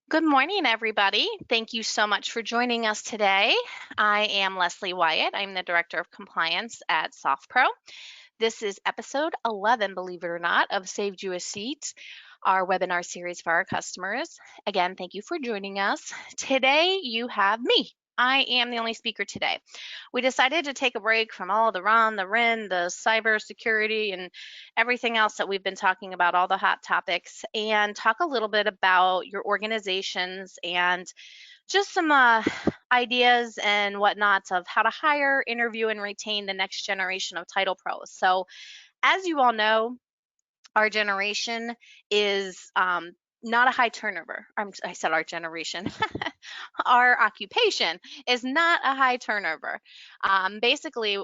Good morning, everybody. Thank you so much for joining us today. I am Leslie Wyatt. I'm the Director of Compliance at SoftPro. This is episode 11, believe it or not, of Saved You a Seat, our webinar series for our customers. Again, thank you for joining us. Today, you have me. I am the only speaker today. We decided to take a break from all the RON, the RIN, the cybersecurity, and everything else that we've been talking about, all the hot topics, and talk a little bit about your organizations and just some ideas and whatnots of how to hire, interview, and retain the next generation of title pros. So, as you all know, our generation is not a high turnover. I said our generation. Our occupation is not a high turnover. Basically,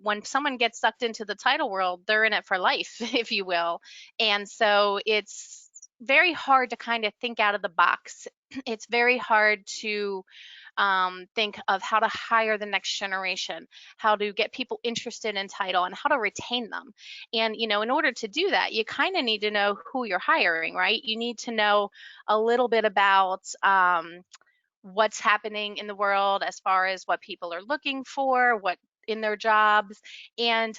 when someone gets sucked into the title world, they're in it for life, if you will. And so it's very hard to kind of think out of the box. It's very hard to think of how to hire the next generation, how to get people interested in title, and how to retain them. And, in order to do that, you kind of need to know who you're hiring, right? You need to know a little bit about what's happening in the world as far as what people are looking for, what in their jobs, and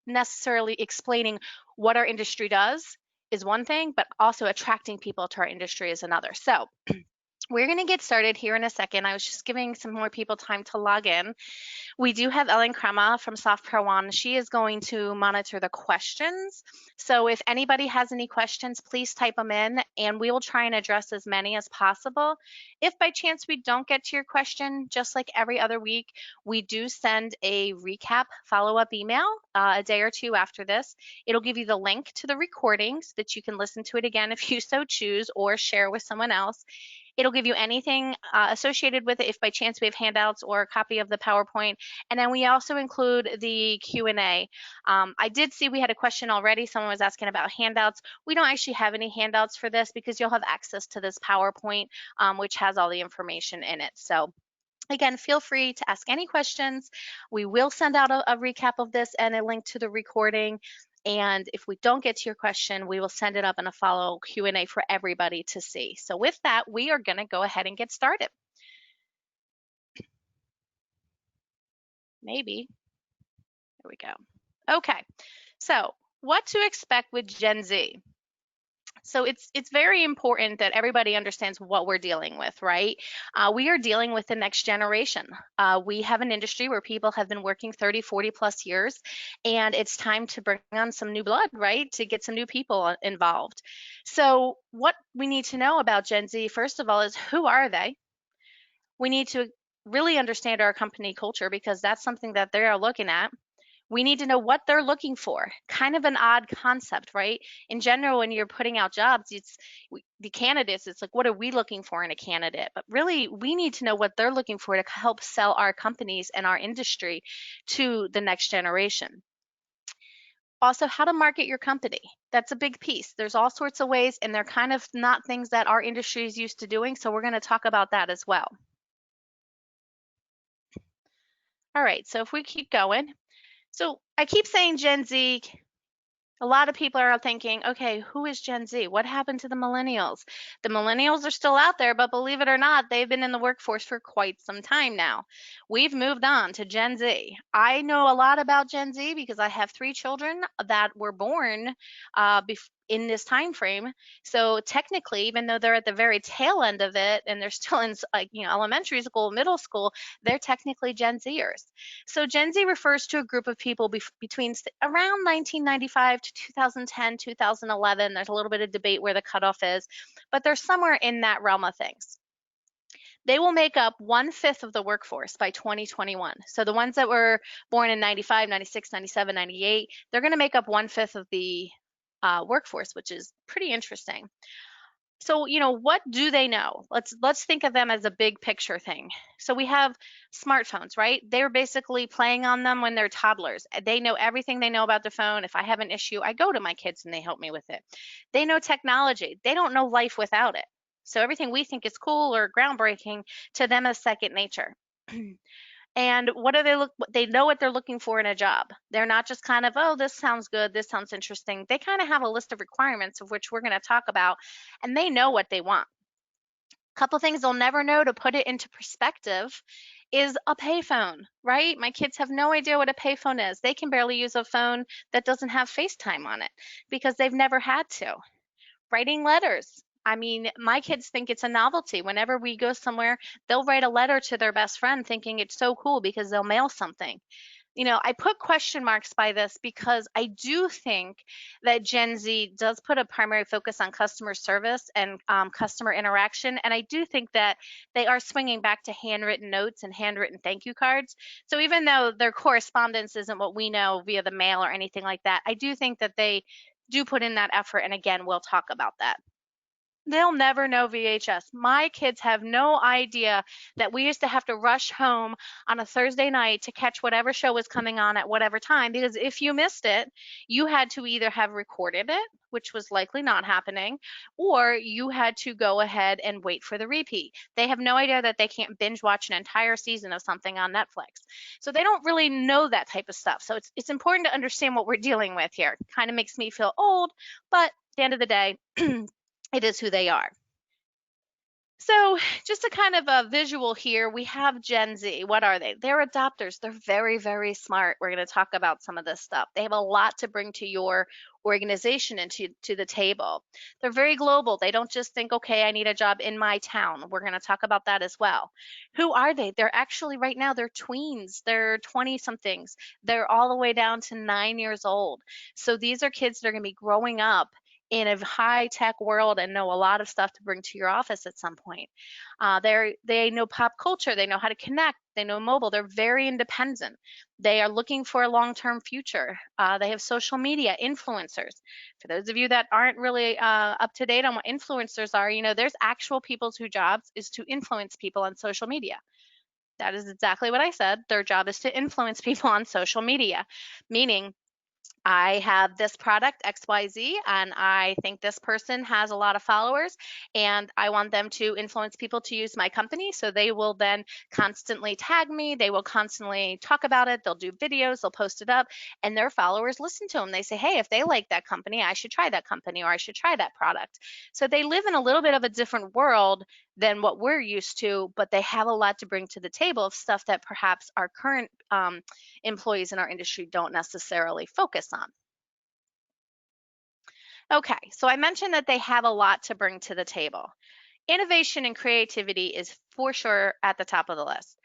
necessarily explaining what our industry does is one thing, but also attracting people to our industry is another. So we're going to get started here in a second. I was just giving some more people time to log in. We do have Ellen Crema from SoftPro on. She is going to monitor the questions. So if anybody has any questions, please type them in and we will try and address as many as possible. If by chance we don't get to your question, just like every other week, we do send a recap follow-up email a day or two after this. It'll give you the link to the recording so that you can listen to it again if you so choose or share with someone else. It'll give you anything associated with it if by chance we have handouts or a copy of the PowerPoint. And then we also include the Q&A. I did see we had a question already. Someone was asking about handouts. We don't actually have any handouts for this because you'll have access to this PowerPoint, which has all the information in it. So again, feel free to ask any questions. We will send out a recap of this and a link to the recording. And if we don't get to your question, we will send it up in a follow Q&A for everybody to see. So with that, we are going to go ahead and get started. Maybe. There we go. Okay. So what to expect with Gen Z? So it's very important that everybody understands what we're dealing with, right? We are dealing with the next generation. We have an industry where people have been working 30, 40 plus years, and it's time to bring on some new blood, right? To get some new people involved. So what we need to know about Gen Z, first of all, is who are they? We need to really understand our company culture because that's something that they are looking at. We need to know what they're looking for. Kind of an odd concept, right? In general, when you're putting out jobs, the candidates, it's like, what are we looking for in a candidate? But really, we need to know what they're looking for to help sell our companies and our industry to the next generation. Also, how to market your company. That's a big piece. There's all sorts of ways, and they're kind of not things that our industry is used to doing. So we're going to talk about that as well. All right, so if we keep going. So I keep saying Gen Z. A lot of people are thinking, okay, who is Gen Z? What happened to the millennials? The millennials are still out there, but believe it or not, they've been in the workforce for quite some time now. We've moved on to Gen Z. I know a lot about Gen Z because I have 3 children that were born in this time frame. So technically, even though they're at the very tail end of it and they're still in elementary school, middle school, they're technically Gen Zers. So Gen Z refers to a group of people between around 1995 to 2010, 2011. There's a little bit of debate where the cutoff is, but they're somewhere in that realm of things. They will make up 1/5 of the workforce by 2021. So the ones that were born in 95, 96, 97, 98, they're going to make up 1/5 of the workforce, which is pretty interesting. So, what do they know? Let's think of them as a big picture thing. So we have smartphones, right? They're basically playing on them when they're toddlers. They know everything they know about the phone. If I have an issue, I go to my kids and they help me with it. They know technology. They don't know life without it. So everything we think is cool or groundbreaking to them is second nature. And what do they know what they're looking for in a job. They're not just kind of, oh, this sounds good, this sounds interesting. They kind of have a list of requirements of which we're going to talk about, and they know what they want. A couple things they'll never know to put it into perspective is a payphone, right? My kids have no idea what a payphone is. They can barely use a phone that doesn't have FaceTime on it because they've never had to. Writing letters. I mean, my kids think it's a novelty. Whenever we go somewhere, they'll write a letter to their best friend thinking it's so cool because they'll mail something. I put question marks by this because I do think that Gen Z does put a primary focus on customer service and customer interaction. And I do think that they are swinging back to handwritten notes and handwritten thank you cards. So even though their correspondence isn't what we know via the mail or anything like that, I do think that they do put in that effort. And again, we'll talk about that. They'll never know VHS. My kids have no idea that we used to have to rush home on a Thursday night to catch whatever show was coming on at whatever time, because if you missed it, you had to either have recorded it, which was likely not happening, or you had to go ahead and wait for the repeat. They have no idea that they can't binge watch an entire season of something on Netflix. So they don't really know that type of stuff. So it's important to understand what we're dealing with here. It kind of makes me feel old, but at the end of the day, it is who they are. So just a kind of a visual here, we have Gen Z. What are they? They're adopters. They're very, very smart. We're going to talk about some of this stuff. They have a lot to bring to your organization and to the table. They're very global. They don't just think, okay, I need a job in my town. We're going to talk about that as well. Who are they? They're actually right now, they're tweens. They're 20 somethings. They're all the way down to 9 years old. So these are kids that are going to be growing up in a high tech world and know a lot of stuff to bring to your office at some point. They know pop culture, they know how to connect, they know mobile, they're very independent. They are looking for a long-term future. They have social media influencers. For those of you that aren't really up to date on what influencers are, there's actual people whose jobs is to influence people on social media. That is exactly what I said. Their job is to influence people on social media, meaning I have this product XYZ and I think this person has a lot of followers and I want them to influence people to use my company. So they will then constantly tag me. They will constantly talk about it. They'll do videos, they'll post it up, and their followers listen to them. They say, hey, if they like that company, I should try that company or I should try that product. So they live in a little bit of a different world than what we're used to, but they have a lot to bring to the table of stuff that perhaps our current employees in our industry don't necessarily focus on. Okay, so I mentioned that they have a lot to bring to the table. Innovation and creativity is for sure at the top of the list.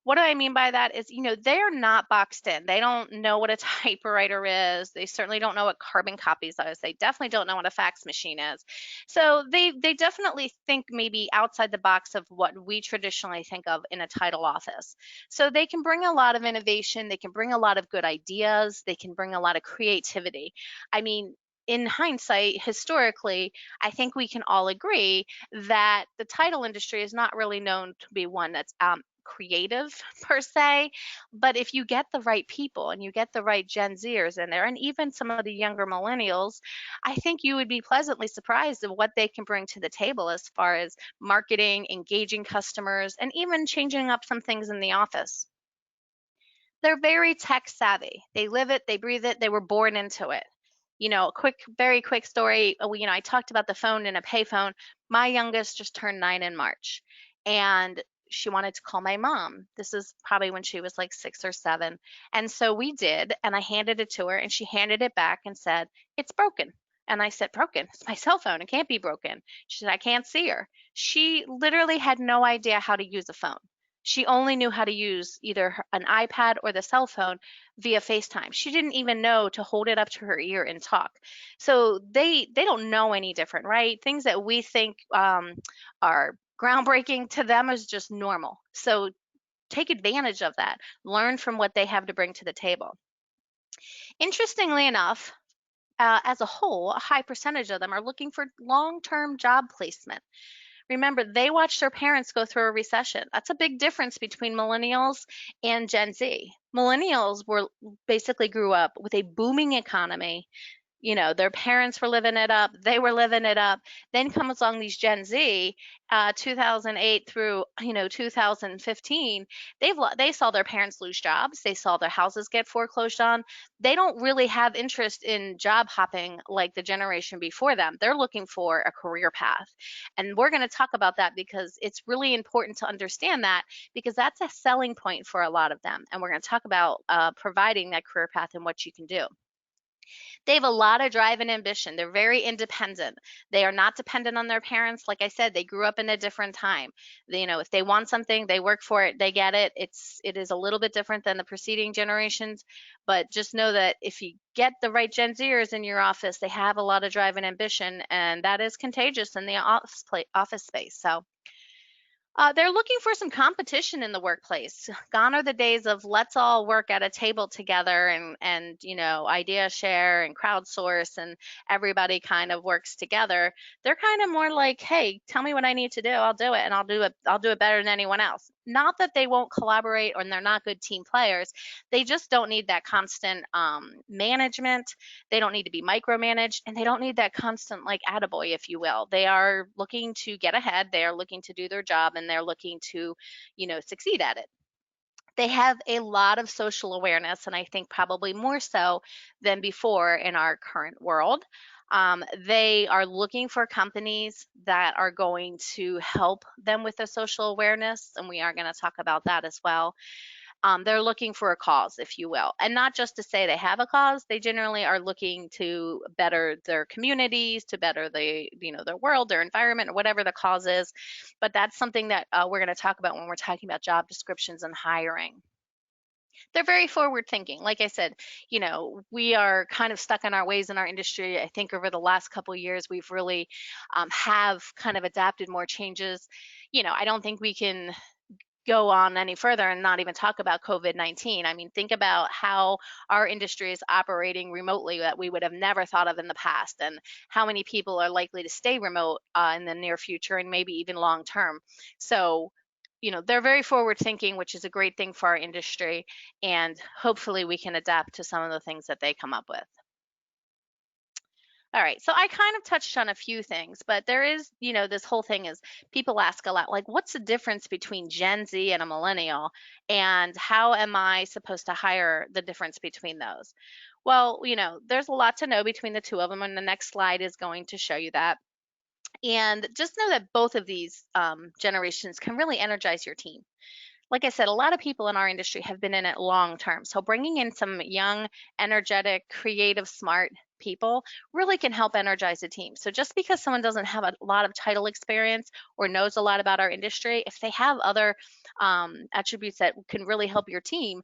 What do I mean by that is, they're not boxed in. They don't know what a typewriter is. They certainly don't know what carbon copies is. They definitely don't know what a fax machine is. So they definitely think maybe outside the box of what we traditionally think of in a title office. So they can bring a lot of innovation. They can bring a lot of good ideas. They can bring a lot of creativity. I mean, in hindsight, historically, I think we can all agree that the title industry is not really known to be one that's creative per se, but if you get the right people and you get the right Gen Zers in there, and even some of the younger millennials, I think you would be pleasantly surprised at what they can bring to the table as far as marketing, engaging customers, and even changing up some things in the office. They're very tech savvy. They live it, they breathe it, they were born into it. Very quick story. I talked about the phone and a payphone. My youngest just turned 9 in March, and she wanted to call my mom. This is probably when she was like 6 or 7. And so we did, and I handed it to her, and she handed it back and said, it's broken. And I said, broken? It's my cell phone. It can't be broken. She said, I can't see her. She literally had no idea how to use a phone. She only knew how to use either an iPad or the cell phone via FaceTime. She didn't even know to hold it up to her ear and talk. So they don't know any different, right? Things that we think are groundbreaking to them is just normal. So take advantage of that. Learn from what they have to bring to the table. Interestingly enough, as a whole, a high percentage of them are looking for long-term job placement. Remember, they watched their parents go through a recession. That's a big difference between millennials and Gen Z. Millennials basically grew up with a booming economy. Their parents were living it up, they were living it up. Then comes along these Gen Z, 2008 through 2015. They saw their parents lose jobs, they saw their houses get foreclosed on. They don't really have interest in job hopping like the generation before them. They're looking for a career path, and we're going to talk about that because it's really important to understand that, because that's a selling point for a lot of them. And we're going to talk about providing that career path and what you can do. They have a lot of drive and ambition. They're very independent. They are not dependent on their parents. Like I said, they grew up in a different time. If they want something, they work for it, they get it. It is a little bit different than the preceding generations, but just know that if you get the right Gen Zers in your office, they have a lot of drive and ambition, and that is contagious in the office space. So they're looking for some competition in the workplace. Gone are the days of let's all work at a table together and idea share and crowdsource and everybody kind of works together. They're kind of more like, hey, tell me what I need to do, I'll do it, and I'll do it better than anyone else. Not that they won't collaborate or they're not good team players. They just don't need that constant management. They don't need to be micromanaged, and they don't need that constant, like, attaboy, if you will. They are looking to get ahead. They are looking to do their job, and they're looking to, succeed at it. They have a lot of social awareness, and I think probably more so than before in our current world. They are looking for companies that are going to help them with the social awareness, and we are going to talk about that as well. They're looking for a cause, if you will, and not just to say they have a cause. They generally are looking to better their communities, to better their world, their environment, or whatever the cause is. But that's something that we're going to talk about when we're talking about job descriptions and hiring. They're very forward thinking. Like I said, we are kind of stuck in our ways in our industry. I think over the last couple of years, we've really have kind of adapted more changes. I don't think we can go on any further and not even talk about COVID-19. I mean, think about how our industry is operating remotely that we would have never thought of in the past, and how many people are likely to stay remote in the near future and maybe even long term. So, they're very forward thinking, which is a great thing for our industry, and hopefully we can adapt to some of the things that they come up with. All right, so I kind of touched on a few things, but there is, this whole thing is people ask a lot, like, what's the difference between Gen Z and a millennial, and how am I supposed to hire the difference between those? Well, there's a lot to know between the two of them, and the next slide is going to show you that. And just know that both of these generations can really energize your team. Like I said, a lot of people in our industry have been in it long term. So bringing in some young, energetic, creative, smart people really can help energize a team. So just because someone doesn't have a lot of title experience or knows a lot about our industry, if they have other attributes that can really help your team,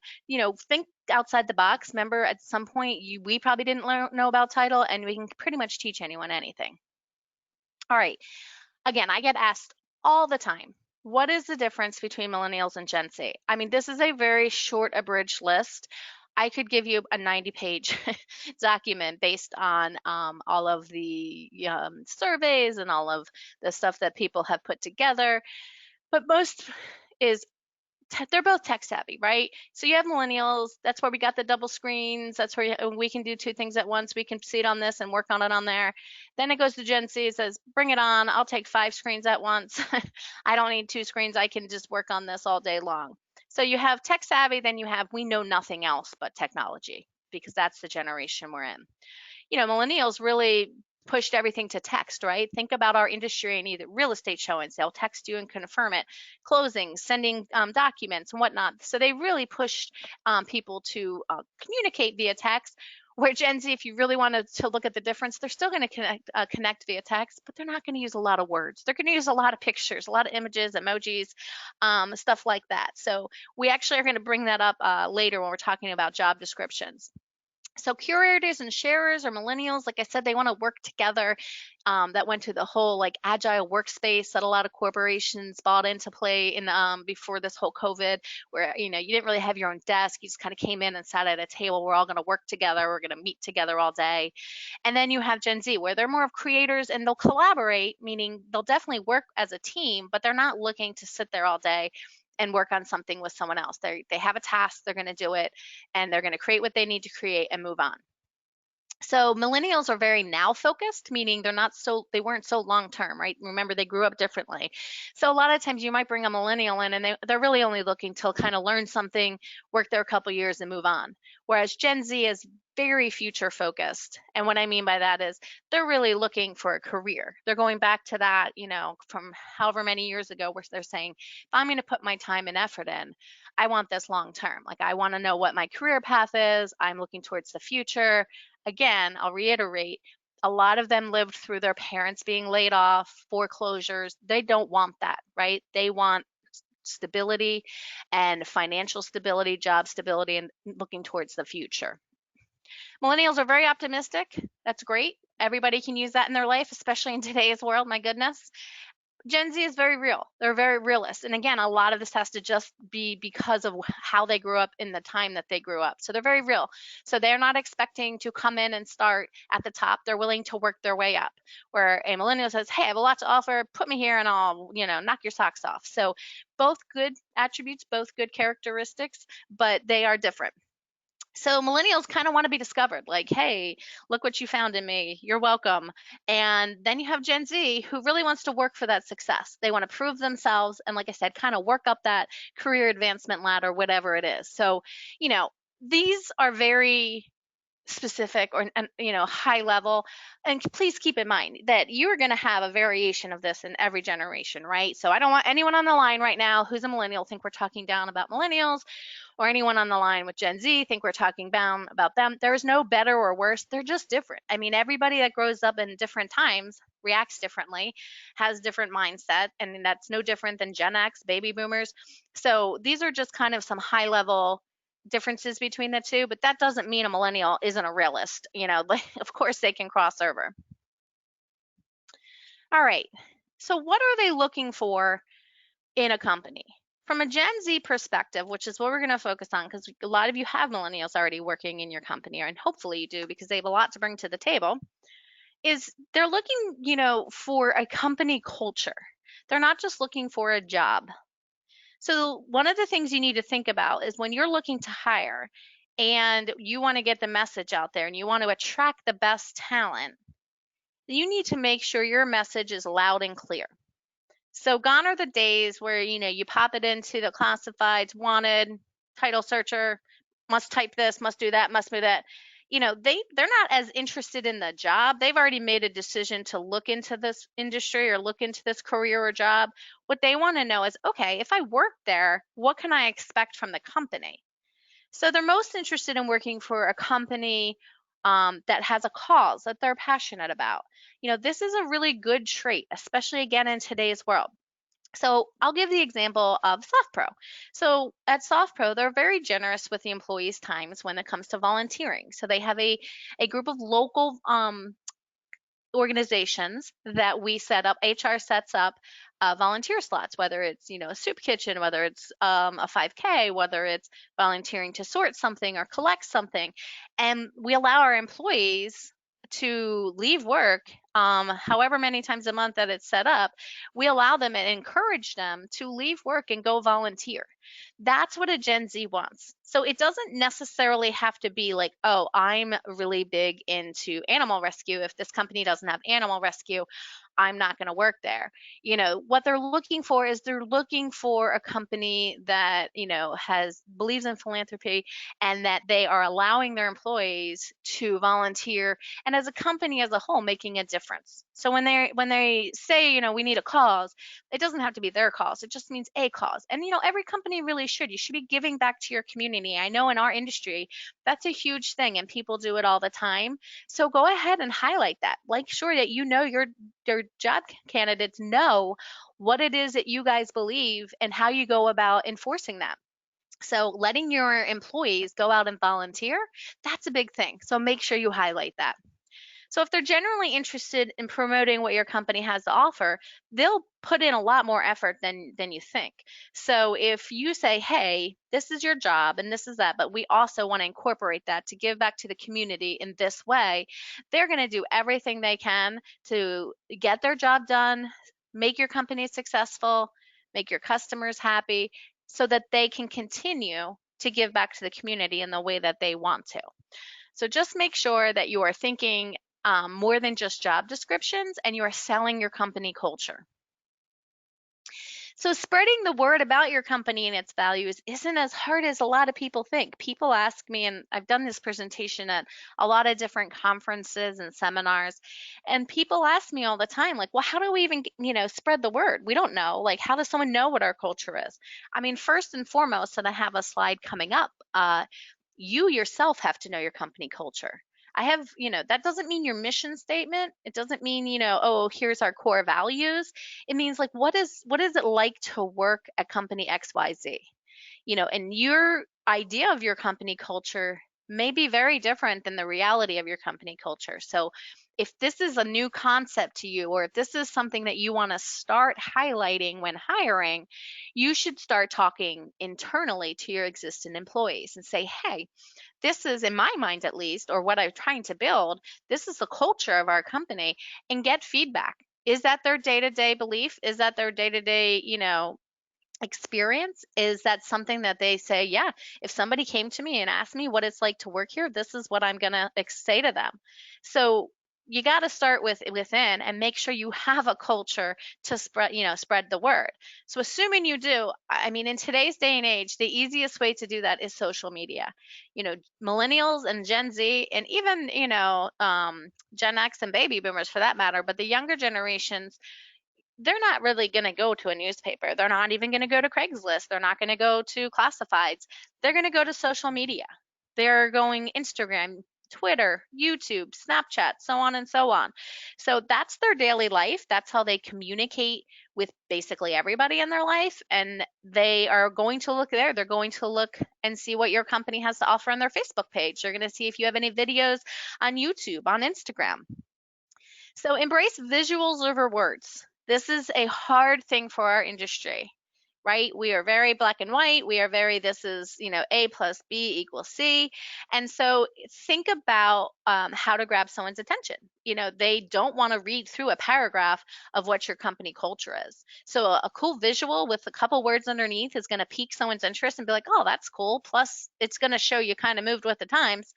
think outside the box. Remember, at some point, we probably didn't know about title, and we can pretty much teach anyone anything. All right. Again, I get asked all the time, what is the difference between millennials and Gen Z? I mean, this is a very short, abridged list. I could give you a 90-page document based on all of the surveys and all of the stuff that people have put together. But most is they're both tech savvy, right? So you have millennials. That's where we got the double screens. That's where we can do two things at once. We can proceed on this and work on it on there. Then it goes to Gen Z. It says, bring it on. I'll take 5 screens at once. I don't need 2 screens. I can just work on this all day long. So you have tech savvy. Then you have we know nothing else but technology, because that's the generation we're in. Millennials really pushed everything to text, right? Think about our industry and either real estate showings, they'll text you and confirm it, closing, sending documents and whatnot. So they really pushed people to communicate via text. Where Gen Z, if you really wanted to look at the difference, they're still going to connect via text, but they're not going to use a lot of words. They're going to use a lot of pictures, a lot of images, emojis, stuff like that. So we actually are going to bring that up later when we're talking about job descriptions. So curators and sharers are millennials. Like I said, they want to work together. That went to the whole like agile workspace that a lot of corporations bought into play in before this whole COVID, where you didn't really have your own desk. You just kind of came in and sat at a table. We're all going to work together. We're going to meet together all day. And then you have Gen Z, where they're more of creators and they'll collaborate, meaning they'll definitely work as a team, but they're not looking to sit there all day and work on something with someone else. They have a task, they're going to do it, and they're going to create what they need to create and move on. So millennials are very now focused, meaning they weren't so long term, right? Remember, they grew up differently. So a lot of times you might bring a millennial in and they're really only looking to kind of learn something, work there a couple years and move on. Whereas Gen Z is very future focused. And what I mean by that is they're really looking for a career. They're going back to that, from however many years ago, where they're saying, if I'm going to put my time and effort in, I want this long term. Like, I want to know what my career path is. I'm looking towards the future. Again, I'll reiterate, a lot of them lived through their parents being laid off, foreclosures. They don't want that, right? They want stability and financial stability, job stability, and looking towards the future. Millennials are very optimistic. That's great. Everybody can use that in their life, especially in today's world. My goodness. Gen Z is very real. They're very realist. And again, a lot of this has to just be because of how they grew up in the time that they grew up. So they're very real. So they're not expecting to come in and start at the top. They're willing to work their way up. Where a millennial says, hey, I have a lot to offer. Put me here and I'll, knock your socks off. So both good attributes, both good characteristics, but they are different. So millennials kind of want to be discovered, like, hey, look what you found in me, you're welcome. And then you have Gen Z, who really wants to work for that success. They want to prove themselves and, like I said, kind of work up that career advancement ladder, whatever it is. So these are very specific or high level, and please keep in mind that you're going to have a variation of this in every generation, right? So I don't want anyone on the line right now who's a millennial think we're talking down about millennials, or anyone on the line with Gen Z think we're talking down about them. There is no better or worse. They're just different. I mean, everybody that grows up in different times reacts differently, has different mindset, and that's no different than Gen X, baby boomers. So these are just kind of some high level differences between the two, but that doesn't mean a millennial isn't a realist. Of course they can cross over. All right. So what are they looking for in a company? From a Gen Z perspective, which is what we're going to focus on, because a lot of you have millennials already working in your company, and hopefully you do, because they have a lot to bring to the table, is they're looking, for a company culture. They're not just looking for a job. So one of the things you need to think about is when you're looking to hire and you want to get the message out there and you want to attract the best talent, you need to make sure your message is loud and clear. So gone are the days where, you pop it into the classifieds, wanted, title searcher, must type this, must do that, must do that. They're not as interested in the job. They've already made a decision to look into this industry or look into this career or job. What they want to know is, okay, if I work there, what can I expect from the company? So they're most interested in working for a company that has a cause that they're passionate about. This is a really good trait, especially again in today's world. So I'll give the example of SoftPro. So at SoftPro, they're very generous with the employees' times when it comes to volunteering. So they have a group of local organizations that we set up. HR sets up volunteer slots, whether it's a soup kitchen, whether it's a 5K, whether it's volunteering to sort something or collect something, and we allow our employees to leave work however many times a month that it's set up. We allow them and encourage them to leave work and go volunteer. That's what a Gen Z wants. So it doesn't necessarily have to be like, oh, I'm really big into animal rescue. If this company doesn't have animal rescue, I'm not going to work there. What they're looking for is they're looking for a company that, believes in philanthropy, and that they are allowing their employees to volunteer, and as a company as a whole making a difference. So when they say, we need a cause, it doesn't have to be their cause. It just means a cause. And every company really should. You should be giving back to your community. I know in our industry, that's a huge thing and people do it all the time. So go ahead and highlight that. Make sure that your job candidates know what it is that you guys believe and how you go about enforcing that. So letting your employees go out and volunteer, that's a big thing. So make sure you highlight that. So if they're generally interested in promoting what your company has to offer, they'll put in a lot more effort than you think. So if you say, hey, this is your job and this is that, but we also want to incorporate that to give back to the community in this way, they're going to do everything they can to get their job done, make your company successful, make your customers happy, so that they can continue to give back to the community in the way that they want to. So just make sure that you are thinking more than just job descriptions, and you are selling your company culture. So spreading the word about your company and its values isn't as hard as a lot of people think. People ask me, and I've done this presentation at a lot of different conferences and seminars, and people ask me all the time, like, well, how do we even, spread the word? We don't know. Like, how does someone know what our culture is? I mean, first and foremost, and I have a slide coming up, you yourself have to know your company culture. I have, that doesn't mean your mission statement. It doesn't mean, oh, here's our core values. It means like what is it like to work at company XYZ? And your idea of your company culture may be very different than the reality of your company culture. So if this is a new concept to you, or if this is something that you want to start highlighting when hiring, you should start talking internally to your existing employees and say, hey, this is, in my mind at least, or what I'm trying to build, this is the culture of our company, and get feedback. Is that their day-to-day belief? Is that their day-to-day, experience? Is that something that they say, yeah, if somebody came to me and asked me what it's like to work here, this is what I'm going to say to them. So you got to start within and make sure you have a culture to spread the word. So assuming you do, I mean, in today's day and age, the easiest way to do that is social media. Millennials and Gen Z, and even, Gen X and baby boomers for that matter, but the younger generations, they're not really going to go to a newspaper. They're not even going to go to Craigslist. They're not going to go to classifieds. They're going to go to social media. They're going Instagram, Twitter, YouTube, Snapchat, so on and so on. So that's their daily life. That's how they communicate with basically everybody in their life. And they are going to look there. They're going to look and see what your company has to offer on their Facebook page. They're going to see if you have any videos on YouTube, on Instagram. So embrace visuals over words. This is a hard thing for our industry, right? We are very black and white. We are very, this is, A plus B equals C. And so think about how to grab someone's attention. They don't want to read through a paragraph of what your company culture is. So a cool visual with a couple words underneath is going to pique someone's interest and be like, oh, that's cool. Plus, it's going to show you kind of moved with the times.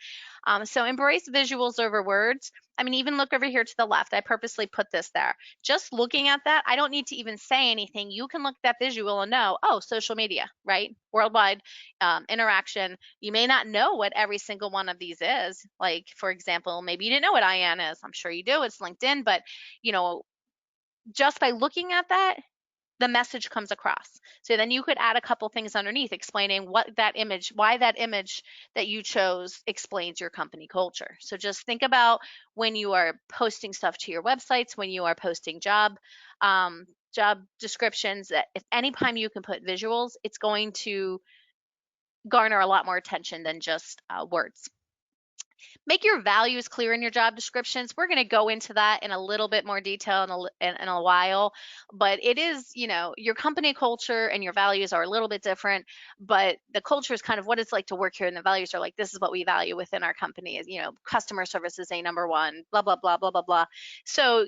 So embrace visuals over words. I mean, even look over here to the left. I purposely put this there. Just looking at that, I don't need to even say anything. You can look at that visual and know, oh, social media, right? Worldwide interaction. You may not know what every single one of these is. Like, for example, maybe you didn't know what IAN is. I'm sure you do. It's LinkedIn. But, just by looking at that, the message comes across. So then you could add a couple things underneath explaining why that image that you chose explains your company culture. So just think about when you are posting stuff to your websites, when you are posting job descriptions, that if any time you can put visuals, it's going to garner a lot more attention than just words. Make your values clear in your job descriptions. We're going to go into that in a little bit more detail in a while, but it is, your company culture and your values are a little bit different, but the culture is kind of what it's like to work here, and the values are like, this is what we value within our company. Customer service is a number one, blah, blah, blah, blah, blah, blah. So,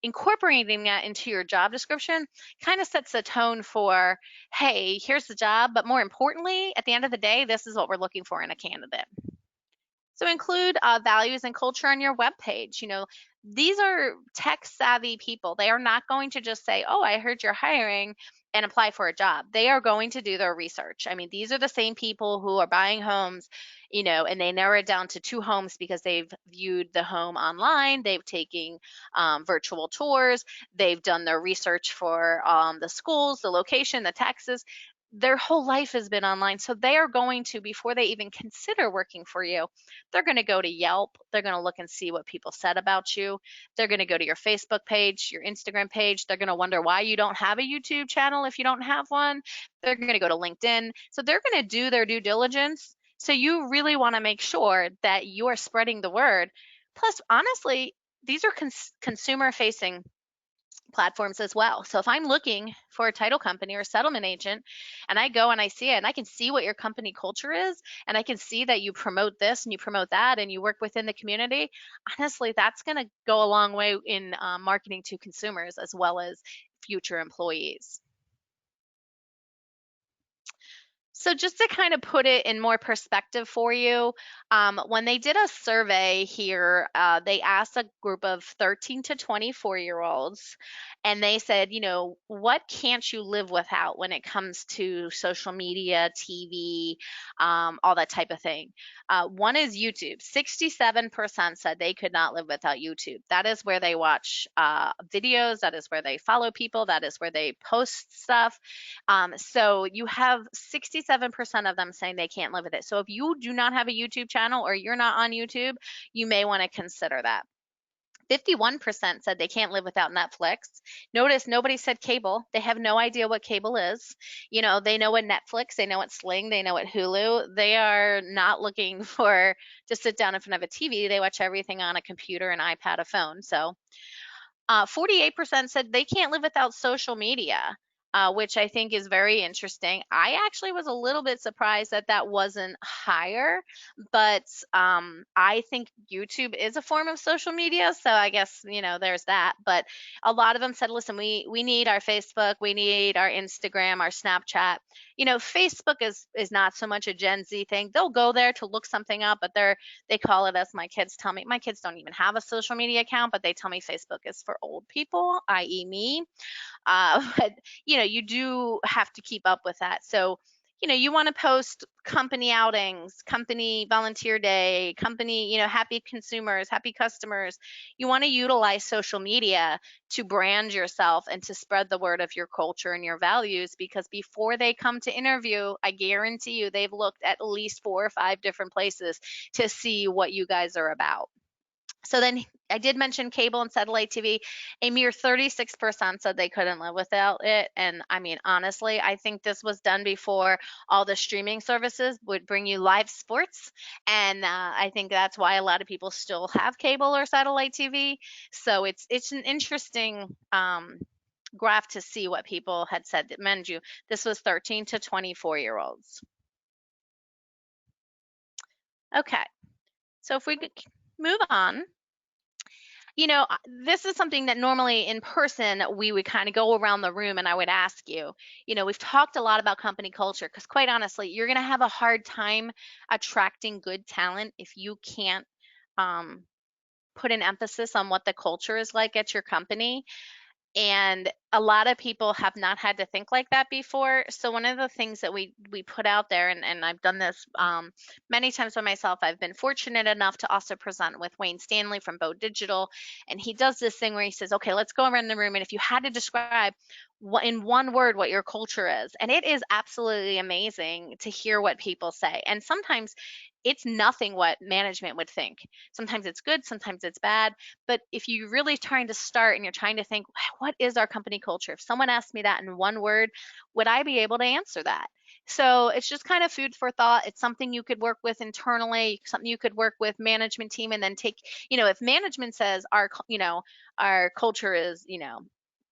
incorporating that into your job description kind of sets a tone for, hey, here's the job, but more importantly, at the end of the day, this is what we're looking for in a candidate. So include values and culture on your web page. These are tech savvy people. They are not going to just say, oh, I heard you're hiring, and apply for a job. They are going to do their research. I mean, these are the same people who are buying homes, and they narrow it down to 2 homes because they've viewed the home online. They've taken virtual tours. They've done their research for the schools, the location, the taxes. Their whole life has been online. So they are going to, before they even consider working for you, they're going to go to Yelp. They're going to look and see what people said about you. They're going to go to your Facebook page, your Instagram page. They're going to wonder why you don't have a YouTube channel if you don't have one. They're going to go to LinkedIn. So they're going to do their due diligence. So you really want to make sure that you are spreading the word. Plus, honestly, these are consumer facing platforms as well. So if I'm looking for a title company or a settlement agent, and I go and I see it, and I can see what your company culture is, and I can see that you promote this and you promote that and you work within the community, honestly, that's going to go a long way in marketing to consumers as well as future employees. So just to kind of put it in more perspective for you, when they did a survey here, they asked a group of 13 to 24-year-olds, and they said, what can't you live without when it comes to social media, TV, all that type of thing? One is YouTube. 67% said they could not live without YouTube. That is where they watch videos, that is where they follow people, that is where they post stuff. So you have 67% of them saying they can't live with it. So if you do not have a YouTube channel or you're not on YouTube, you may want to consider that. 51% said they can't live without Netflix. Notice nobody said cable. They have no idea what cable is. They know what Netflix, they know what Sling, they know what Hulu. They are not looking for to sit down in front of a TV. They watch everything on a computer, an iPad, a phone. So 48% said they can't live without social media, which I think is very interesting. I actually was a little bit surprised that that wasn't higher, but I think YouTube is a form of social media, so I guess there's that. But a lot of them said, "Listen, we need our Facebook, we need our Instagram, our Snapchat." Facebook is not so much a Gen Z thing. They'll go there to look something up, but they call it, as my kids tell me. My kids don't even have a social media account, but they tell me Facebook is for old people, i.e. me. But you do have to keep up with that. So you want to post company outings, company volunteer day, company, happy consumers, happy customers. You want to utilize social media to brand yourself and to spread the word of your culture and your values, because before they come to interview, I guarantee you they've looked at least 4 or 5 different places to see what you guys are about. So then I did mention cable and satellite TV. A mere 36% said they couldn't live without it. And I mean, honestly, I think this was done before all the streaming services would bring you live sports. And I think that's why a lot of people still have cable or satellite TV. So it's an interesting graph to see what people had said. That, mind you, this was 13 to 24-year-olds. Okay, so if we could move on. This is something that normally in person we would kind of go around the room and I would ask you. We've talked a lot about company culture because, quite honestly, you're going to have a hard time attracting good talent if you can't um, put an emphasis on what the culture is like at your company. And a lot of people have not had to think like that before. So one of the things that we put out there, and I've done this many times by myself. I've been fortunate enough to also present with Wayne Stanley from Bo Digital, and he does this thing where he says, okay, let's go around the room, and if you had to describe in one word what your culture is, and it is absolutely amazing to hear what people say. And sometimes it's nothing what management would think. Sometimes it's good, sometimes it's bad. But if you're really trying to start and you're trying to think, what is our company culture? If someone asked me that in one word, would I be able to answer that? So it's just kind of food for thought. It's something you could work with internally, something you could work with management team, and then take, if management says our culture is,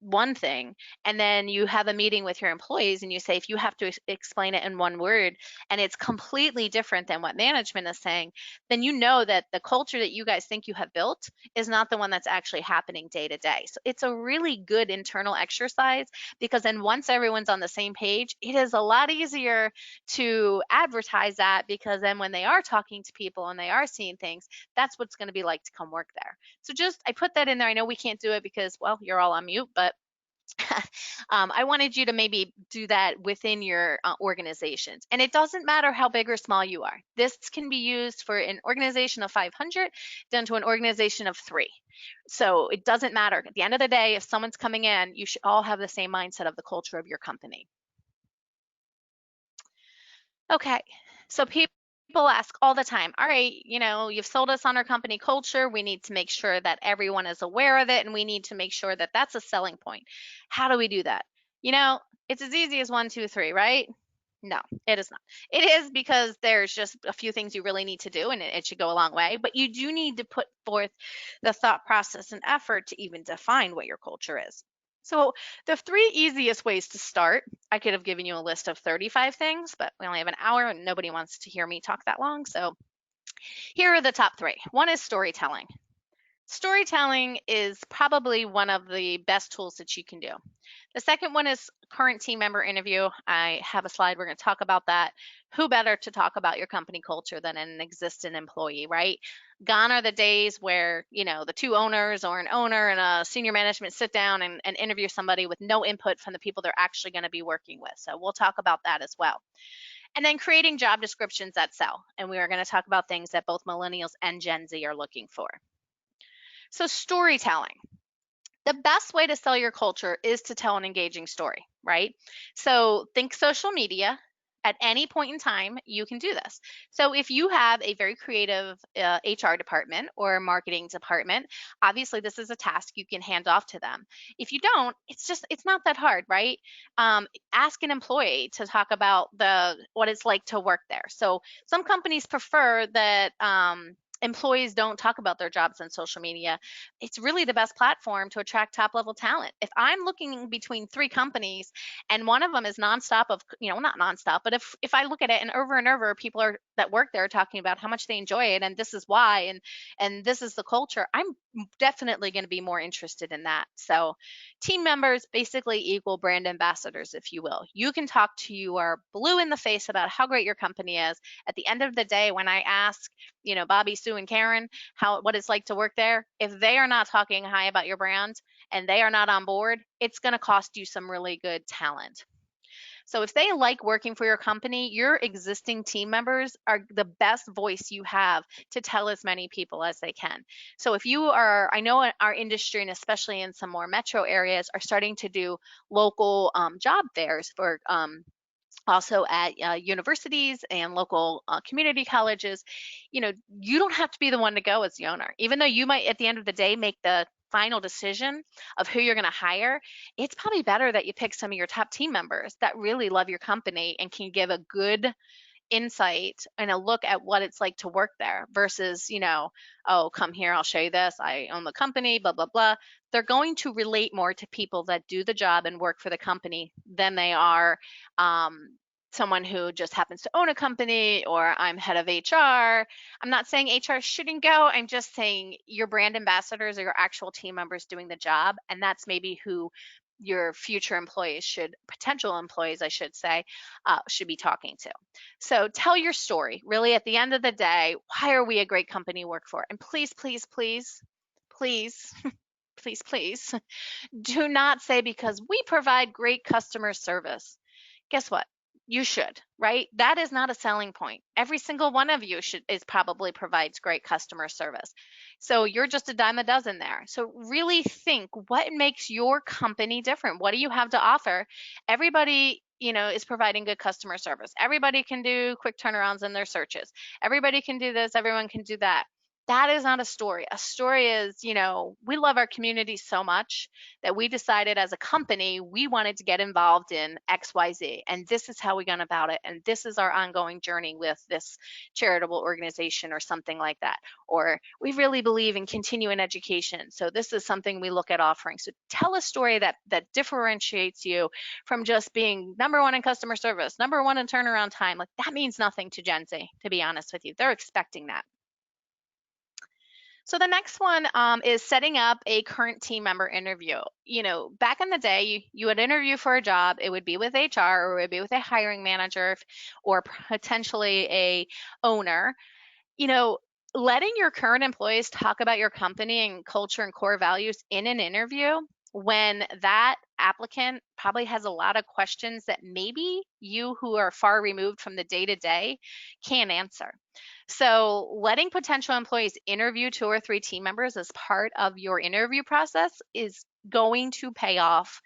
one thing, and then you have a meeting with your employees and you say, if you have to explain it in one word and it's completely different than what management is saying, then you know that the culture that you guys think you have built is not the one that's actually happening day to day. So it's a really good internal exercise, because then once everyone's on the same page, it is a lot easier to advertise that, because then when they are talking to people and they are seeing things, that's what's going to be like to come work there. So just, I put that in there. I know we can't do it because, well, you're all on mute, but I wanted you to maybe do that within your organizations. And it doesn't matter how big or small you are. This can be used for an organization of 500 down to an organization of 3. So it doesn't matter. At the end of the day, if someone's coming in, you should all have the same mindset of the culture of your company. Okay, so people ask all the time, all right, you've sold us on our company culture. We need to make sure that everyone is aware of it, and we need to make sure that that's a selling point. How do we do that? It's as easy as 1, 2, 3, right? No, it is not. It is, because there's just a few things you really need to do, and it should go a long way. But you do need to put forth the thought process and effort to even define what your culture is. So the 3 easiest ways to start, I could have given you a list of 35 things, but we only have an hour and nobody wants to hear me talk that long. So here are the top 3. One is storytelling. Storytelling is probably one of the best tools that you can do. The second one is current team member interview. I have a slide. We're going to talk about that. Who better to talk about your company culture than an existing employee, right? Gone are the days where, the two owners or an owner and a senior management sit down and interview somebody with no input from the people they're actually going to be working with. So we'll talk about that as well. And then creating job descriptions that sell. And we are going to talk about things that both millennials and Gen Z are looking for. So storytelling. The best way to sell your culture is to tell an engaging story, right? So think social media. At any point in time, you can do this. So if you have a very creative HR department or marketing department, obviously this is a task you can hand off to them. If you don't, it's not that hard, right? Ask an employee to talk about what it's like to work there. So some companies prefer that employees don't talk about their jobs on social media. It's really the best platform to attract top level talent. If I'm looking between three companies and one of them is nonstop of, not nonstop, but if I look at it and over people that work there are talking about how much they enjoy it and this is why and this is the culture, I'm definitely going to be more interested in that. So team members basically equal brand ambassadors, if you will. You can talk to your blue in the face about how great your company is. At the end of the day, when I ask, Bobby, Sue, and Karen, what it's like to work there, if they are not talking high about your brand and they are not on board, it's going to cost you some really good talent. So if they like working for your company, your existing team members are the best voice you have to tell as many people as they can. So if you are, I know our industry, and especially in some more metro areas, are starting to do local job fairs for also at universities and local community colleges. You don't have to be the one to go as the owner, even though you might at the end of the day make the final decision of who you're going to hire. It's probably better that you pick some of your top team members that really love your company and can give a good insight and a look at what it's like to work there versus, oh, come here, I'll show you this, I own the company, blah blah blah. They're going to relate more to people that do the job and work for the company than they are someone who just happens to own a company, or I'm head of HR. I'm not saying HR shouldn't go. I'm just saying your brand ambassadors are your actual team members doing the job, and that's maybe who your future potential employees, I should say, should be talking to. So tell your story. Really, at the end of the day, why are we a great company to work for? And please, please, please, please, please, please, do not say because we provide great customer service. Guess what? You should, right? That is not a selling point. Every single one of you probably provides great customer service. So you're just a dime a dozen there. So really think, what makes your company different? What do you have to offer? Everybody, is providing good customer service. Everybody can do quick turnarounds in their searches. Everybody can do this. Everyone can do that. That is not a story. A story is, we love our community so much that we decided as a company we wanted to get involved in XYZ. And this is how we went about it. And this is our ongoing journey with this charitable organization or something like that. Or we really believe in continuing education. So this is something we look at offering. So tell a story that differentiates you from just being number one in customer service, number one in turnaround time. Like that means nothing to Gen Z, to be honest with you. They're expecting that. So the next one is setting up a current team member interview. Back in the day, you would interview for a job. It would be with HR or it would be with a hiring manager or potentially a owner. you know, Letting your current employees talk about your company and culture and core values in an interview when that applicant probably has a lot of questions that maybe you who are far removed from the day to day can't answer. So, letting potential employees interview two or three team members as part of your interview process is going to pay off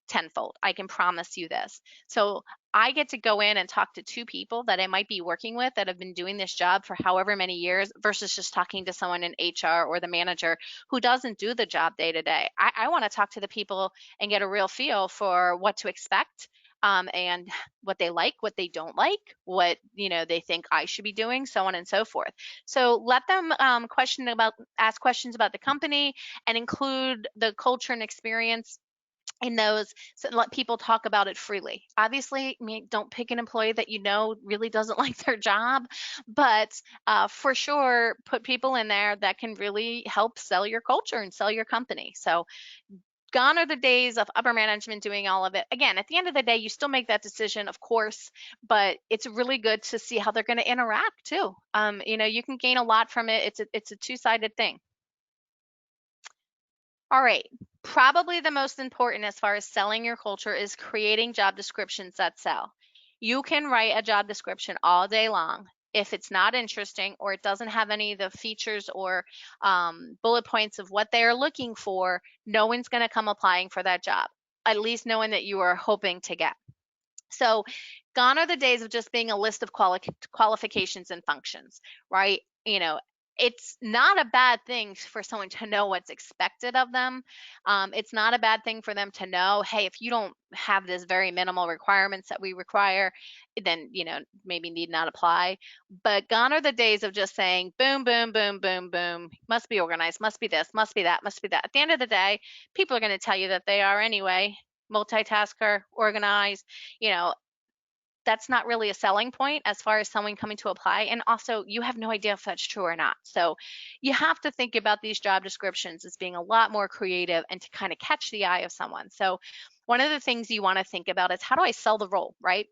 tenfold. I can promise you this. So, I get to go in and talk to two people that I might be working with that have been doing this job for however many years versus just talking to someone in HR or the manager who doesn't do the job day to day. I want to talk to the people and get a real feel for what to expect, and what they like, what they don't like, what they think I should be doing, so on and so forth. So let them ask questions about the company and include the culture and experience in those, so let people talk about it freely. Obviously, I mean, don't pick an employee that you know really doesn't like their job, but for sure, put people in there that can really help sell your culture and sell your company. So gone are the days of upper management doing all of it. Again, at the end of the day, you still make that decision, of course, but it's really good to see how they're going to interact too. You can gain a lot from it. It's a two-sided thing. All right. Probably the most important as far as selling your culture is creating job descriptions that sell. You can write a job description all day long. If it's not interesting or it doesn't have any of the features or bullet points of what they are looking for, no one's going to come applying for that job, at least knowing that you are hoping to get. So, gone are the days of just being a list of qualifications and functions, right? It's not a bad thing for someone to know what's expected of them. It's not a bad thing for them to know, hey, if you don't have this very minimal requirements that we require, then, maybe need not apply. But gone are the days of just saying, boom, boom, boom, boom, boom, must be organized, must be this, must be that, must be that. At the end of the day, people are going to tell you that they are anyway, multitasker, organized, you know, that's not really a selling point as far as someone coming to apply. And also, you have no idea if that's true or not. So, you have to think about these job descriptions as being a lot more creative and to kind of catch the eye of someone. So, one of the things you want to think about is, how do I sell the role, right?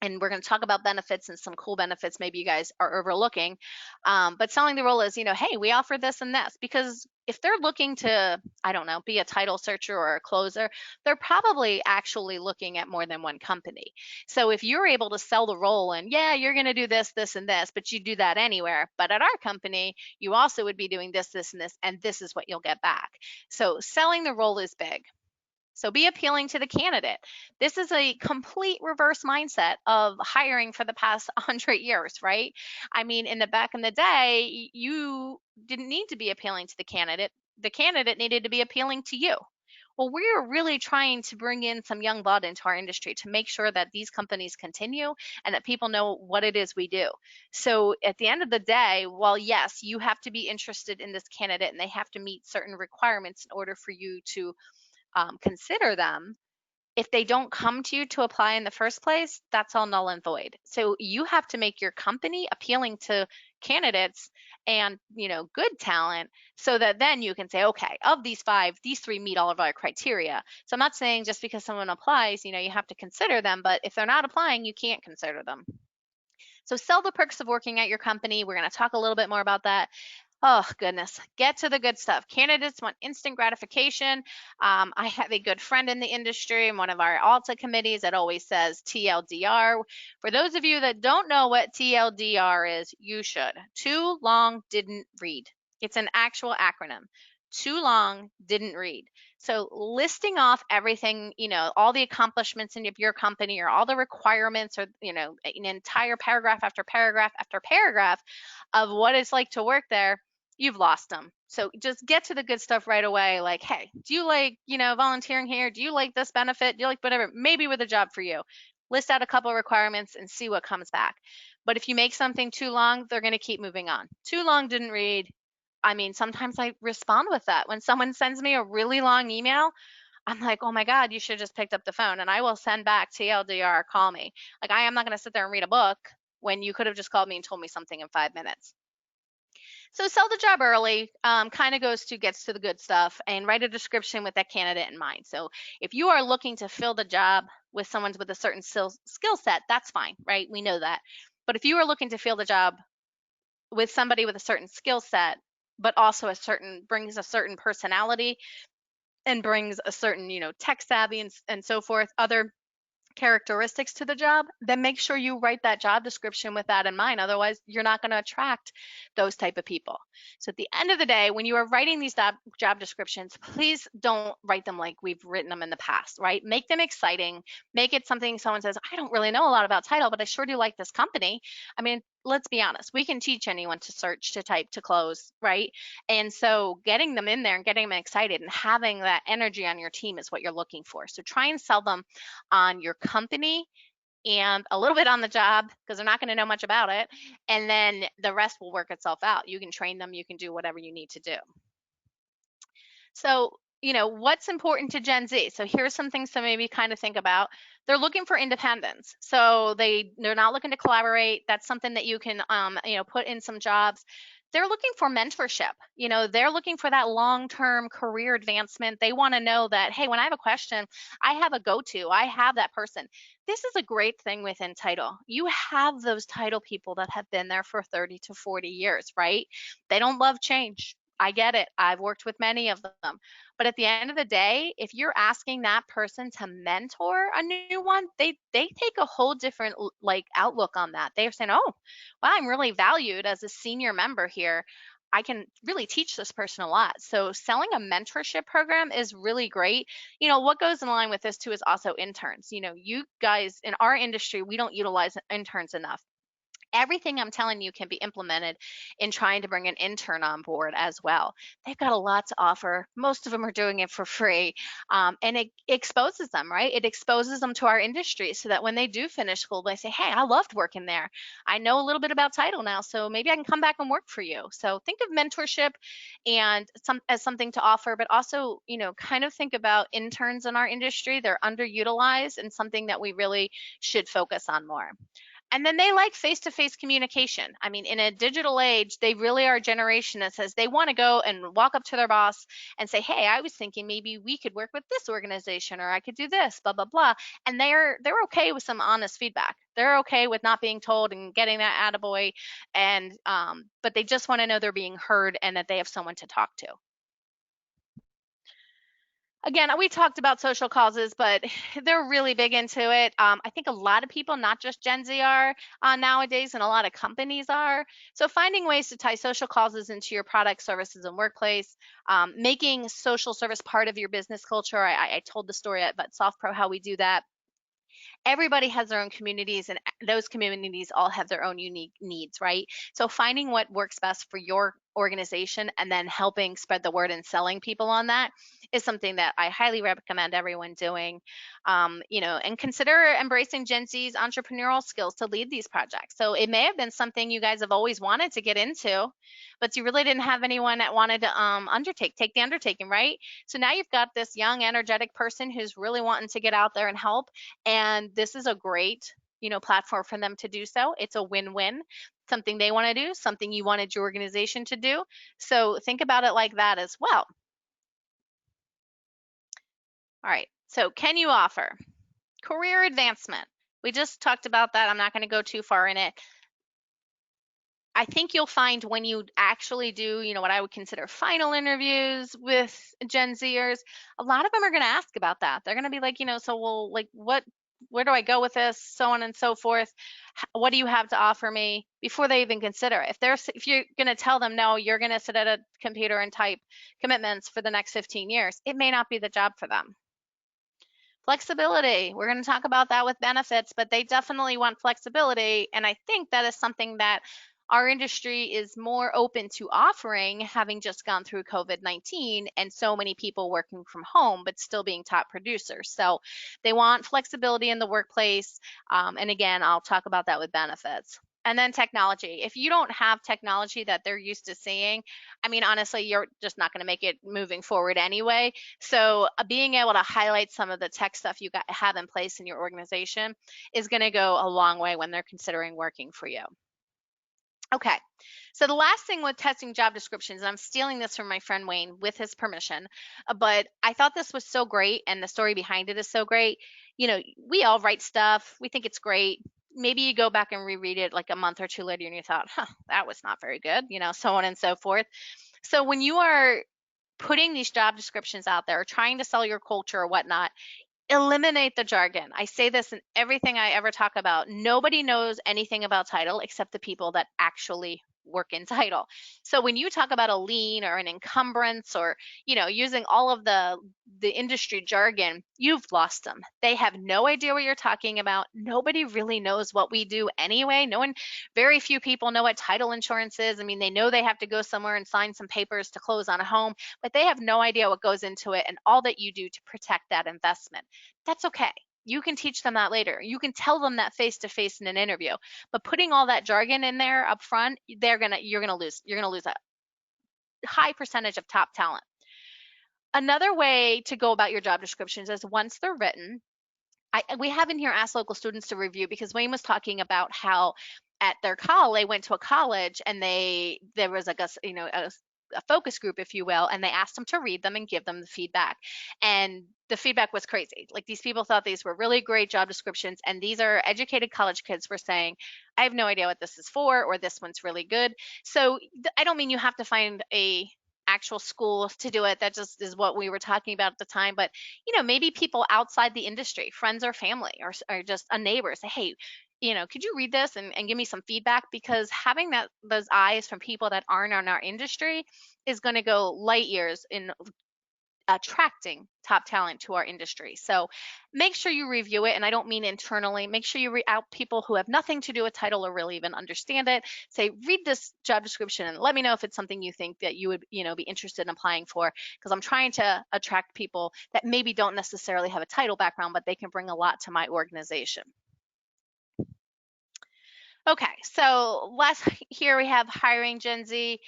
And we're going to talk about benefits and some cool benefits maybe you guys are overlooking. But selling the role is, hey, we offer this and this, because if they're looking to, I don't know, be a title searcher or a closer, they're probably actually looking at more than one company. So if you're able to sell the role and, yeah, you're going to do this, this, and this, but you do that anywhere, but at our company, you also would be doing this, this, and this, and this is what you'll get back. So selling the role is big. So be appealing to the candidate. This is a complete reverse mindset of hiring for the past 100 years, right? I mean, back in the day, you didn't need to be appealing to the candidate. The candidate needed to be appealing to you. Well, we're really trying to bring in some young blood into our industry to make sure that these companies continue and that people know what it is we do. So at the end of the day, while yes, you have to be interested in this candidate and they have to meet certain requirements in order for you to consider them, if they don't come to you to apply in the first place, that's all null and void. So you have to make your company appealing to candidates and, good talent, so that then you can say, okay, of these five, these three meet all of our criteria. So I'm not saying just because someone applies, you have to consider them, but if they're not applying, you can't consider them. So sell the perks of working at your company. We're going to talk a little bit more about that. Oh, goodness. Get to the good stuff. Candidates want instant gratification. I have a good friend in the industry in one of our ALTA committees that always says TLDR. For those of you that don't know what TLDR is, you should. Too long, didn't read. It's an actual acronym. Too long, didn't read. So listing off everything, all the accomplishments in your company or all the requirements, or, an entire paragraph after paragraph after paragraph of what it's like to work there, you've lost them. So just get to the good stuff right away. Like, hey, do you like, volunteering here? Do you like this benefit? Do you like whatever? Maybe with a job for you. List out a couple of requirements and see what comes back. But if you make something too long, they're going to keep moving on. Too long, didn't read. I mean, sometimes I respond with that. When someone sends me a really long email, I'm like, oh my God, you should have just picked up the phone, and I will send back TLDR, call me. Like, I am not going to sit there and read a book when you could have just called me and told me something in 5 minutes. So sell the job early, kind of gets to the good stuff, and write a description with that candidate in mind. So if you are looking to fill the job with someone with a certain skill set, that's fine, right? We know that. But if you are looking to fill the job with somebody with a certain skill set, but also brings a certain personality and brings a certain, tech savvy and so forth, other characteristics to the job, then make sure you write that job description with that in mind. Otherwise, you're not going to attract those type of people. So at the end of the day, when you are writing these job descriptions, please don't write them like we've written them in the past, right? Make them exciting. Make it something someone says, I don't really know a lot about title, but I sure do like this company. I mean, let's be honest, we can teach anyone to search, to type, to close, right? And so getting them in there and getting them excited and having that energy on your team is what you're looking for. So try and sell them on your company and a little bit on the job, because they're not going to know much about it. And then the rest will work itself out. You can train them, you can do whatever you need to do. So, what's important to Gen Z? So here's some things to maybe kind of think about. They're looking for independence. So they're not looking to collaborate. That's something that you can put in some jobs. They're looking for mentorship. They're looking for that long-term career advancement. They want to know that, hey, when I have a question, I have a go-to. I have that person. This is a great thing within title. You have those title people that have been there for 30 to 40 years, right? They don't love change. I get it. I've worked with many of them. But at the end of the day, if you're asking that person to mentor a new one, they take a whole different like outlook on that. They're saying, "Oh, well, I'm really valued as a senior member here. I can really teach this person a lot." So selling a mentorship program is really great. What goes in line with this too is also interns. You guys in our industry, we don't utilize interns enough. Everything I'm telling you can be implemented in trying to bring an intern on board as well. They've got a lot to offer. Most of them are doing it for free. And it exposes them, right? It exposes them to our industry so that when they do finish school, they say, hey, I loved working there. I know a little bit about title now, so maybe I can come back and work for you. So think of mentorship and as something to offer, but also, kind of think about interns in our industry. They're underutilized and something that we really should focus on more. And then they like face-to-face communication. I mean, in a digital age, they really are a generation that says they want to go and walk up to their boss and say, "Hey, I was thinking maybe we could work with this organization, or I could do this, blah blah blah." And they're okay with some honest feedback. They're okay with not being told and getting that attaboy, and but they just want to know they're being heard and that they have someone to talk to. Again, we talked about social causes, but they're really big into it. I think a lot of people, not just Gen Z, are nowadays, and a lot of companies are. So finding ways to tie social causes into your products, services, and workplace, making social service part of your business culture. I told the story about SoftPro, how we do that. Everybody has their own communities, and those communities all have their own unique needs, right? So finding what works best for your organization and then helping spread the word and selling people on that is something that I highly recommend everyone doing. And consider embracing Gen Z's entrepreneurial skills to lead these projects. So it may have been something you guys have always wanted to get into, but you really didn't have anyone that wanted to take the undertaking, right? So now you've got this young, energetic person who's really wanting to get out there and help, and this is a great platform for them to do so. It's a win-win. Something they want to do, something you wanted your organization to do. So think about it like that as well. All right. So can you offer career advancement? We just talked about that. I'm not going to go too far in it. I think you'll find when you actually do, what I would consider final interviews with Gen Zers, a lot of them are going to ask about that. They're going to be like, so well, like where do I go with this? So on and so forth. What do you have to offer me before they even consider it? If you're going to tell them, no, you're going to sit at a computer and type commitments for the next 15 years, it may not be the job for them. Flexibility. We're going to talk about that with benefits, but they definitely want flexibility. And I think that is something that our industry is more open to offering, having just gone through COVID-19 and so many people working from home, but still being top producers. So they want flexibility in the workplace. And again, I'll talk about that with benefits. And then technology. If you don't have technology that they're used to seeing, I mean, honestly, you're just not going to make it moving forward anyway. So being able to highlight some of the tech stuff you have in place in your organization is going to go a long way when they're considering working for you. Okay, so the last thing with testing job descriptions, and I'm stealing this from my friend Wayne with his permission, but I thought this was so great and the story behind it is so great. We all write stuff, we think it's great. Maybe you go back and reread it like a month or two later and you thought, that was not very good, so on and so forth. So when you are putting these job descriptions out there, or trying to sell your culture or whatnot, eliminate the jargon. I say this in everything I ever talk about. Nobody knows anything about title except the people that actually work in title. So when you talk about a lien or an encumbrance, or using all of the industry jargon, you've lost them. They have no idea what you're talking about. Nobody really knows what we do anyway. Very few people know what title insurance is. I mean, they know they have to go somewhere and sign some papers to close on a home, but they have no idea what goes into it and all that you do to protect that investment. That's okay. You can teach them that later. You can tell them that face to face in an interview. But putting all that jargon in there up front, you're gonna lose. You're gonna lose a high percentage of top talent. Another way to go about your job descriptions is once they're written, we have in here asked local students to review, because Wayne was talking about how at their college, they went to a college and there was like a focus group, if you will, and they asked them to read them and give them the feedback. And the feedback was crazy. Like, these people thought these were really great job descriptions, and these are educated college kids were saying, I have no idea what this is for, or this one's really good. So I don't mean you have to find a actual school to do it. That just is what we were talking about at the time. But maybe people outside the industry, friends or family, or just a neighbor, say, hey, could you read this and give me some feedback? Because having those eyes from people that aren't in our industry is going to go light years in attracting top talent to our industry. So make sure you review it. And I don't mean internally. Make sure you read out people who have nothing to do with title or really even understand it. Say, read this job description and let me know if it's something you think that you would, be interested in applying for. Because I'm trying to attract people that maybe don't necessarily have a title background, but they can bring a lot to my organization. Okay, so here we have hiring Gen Z.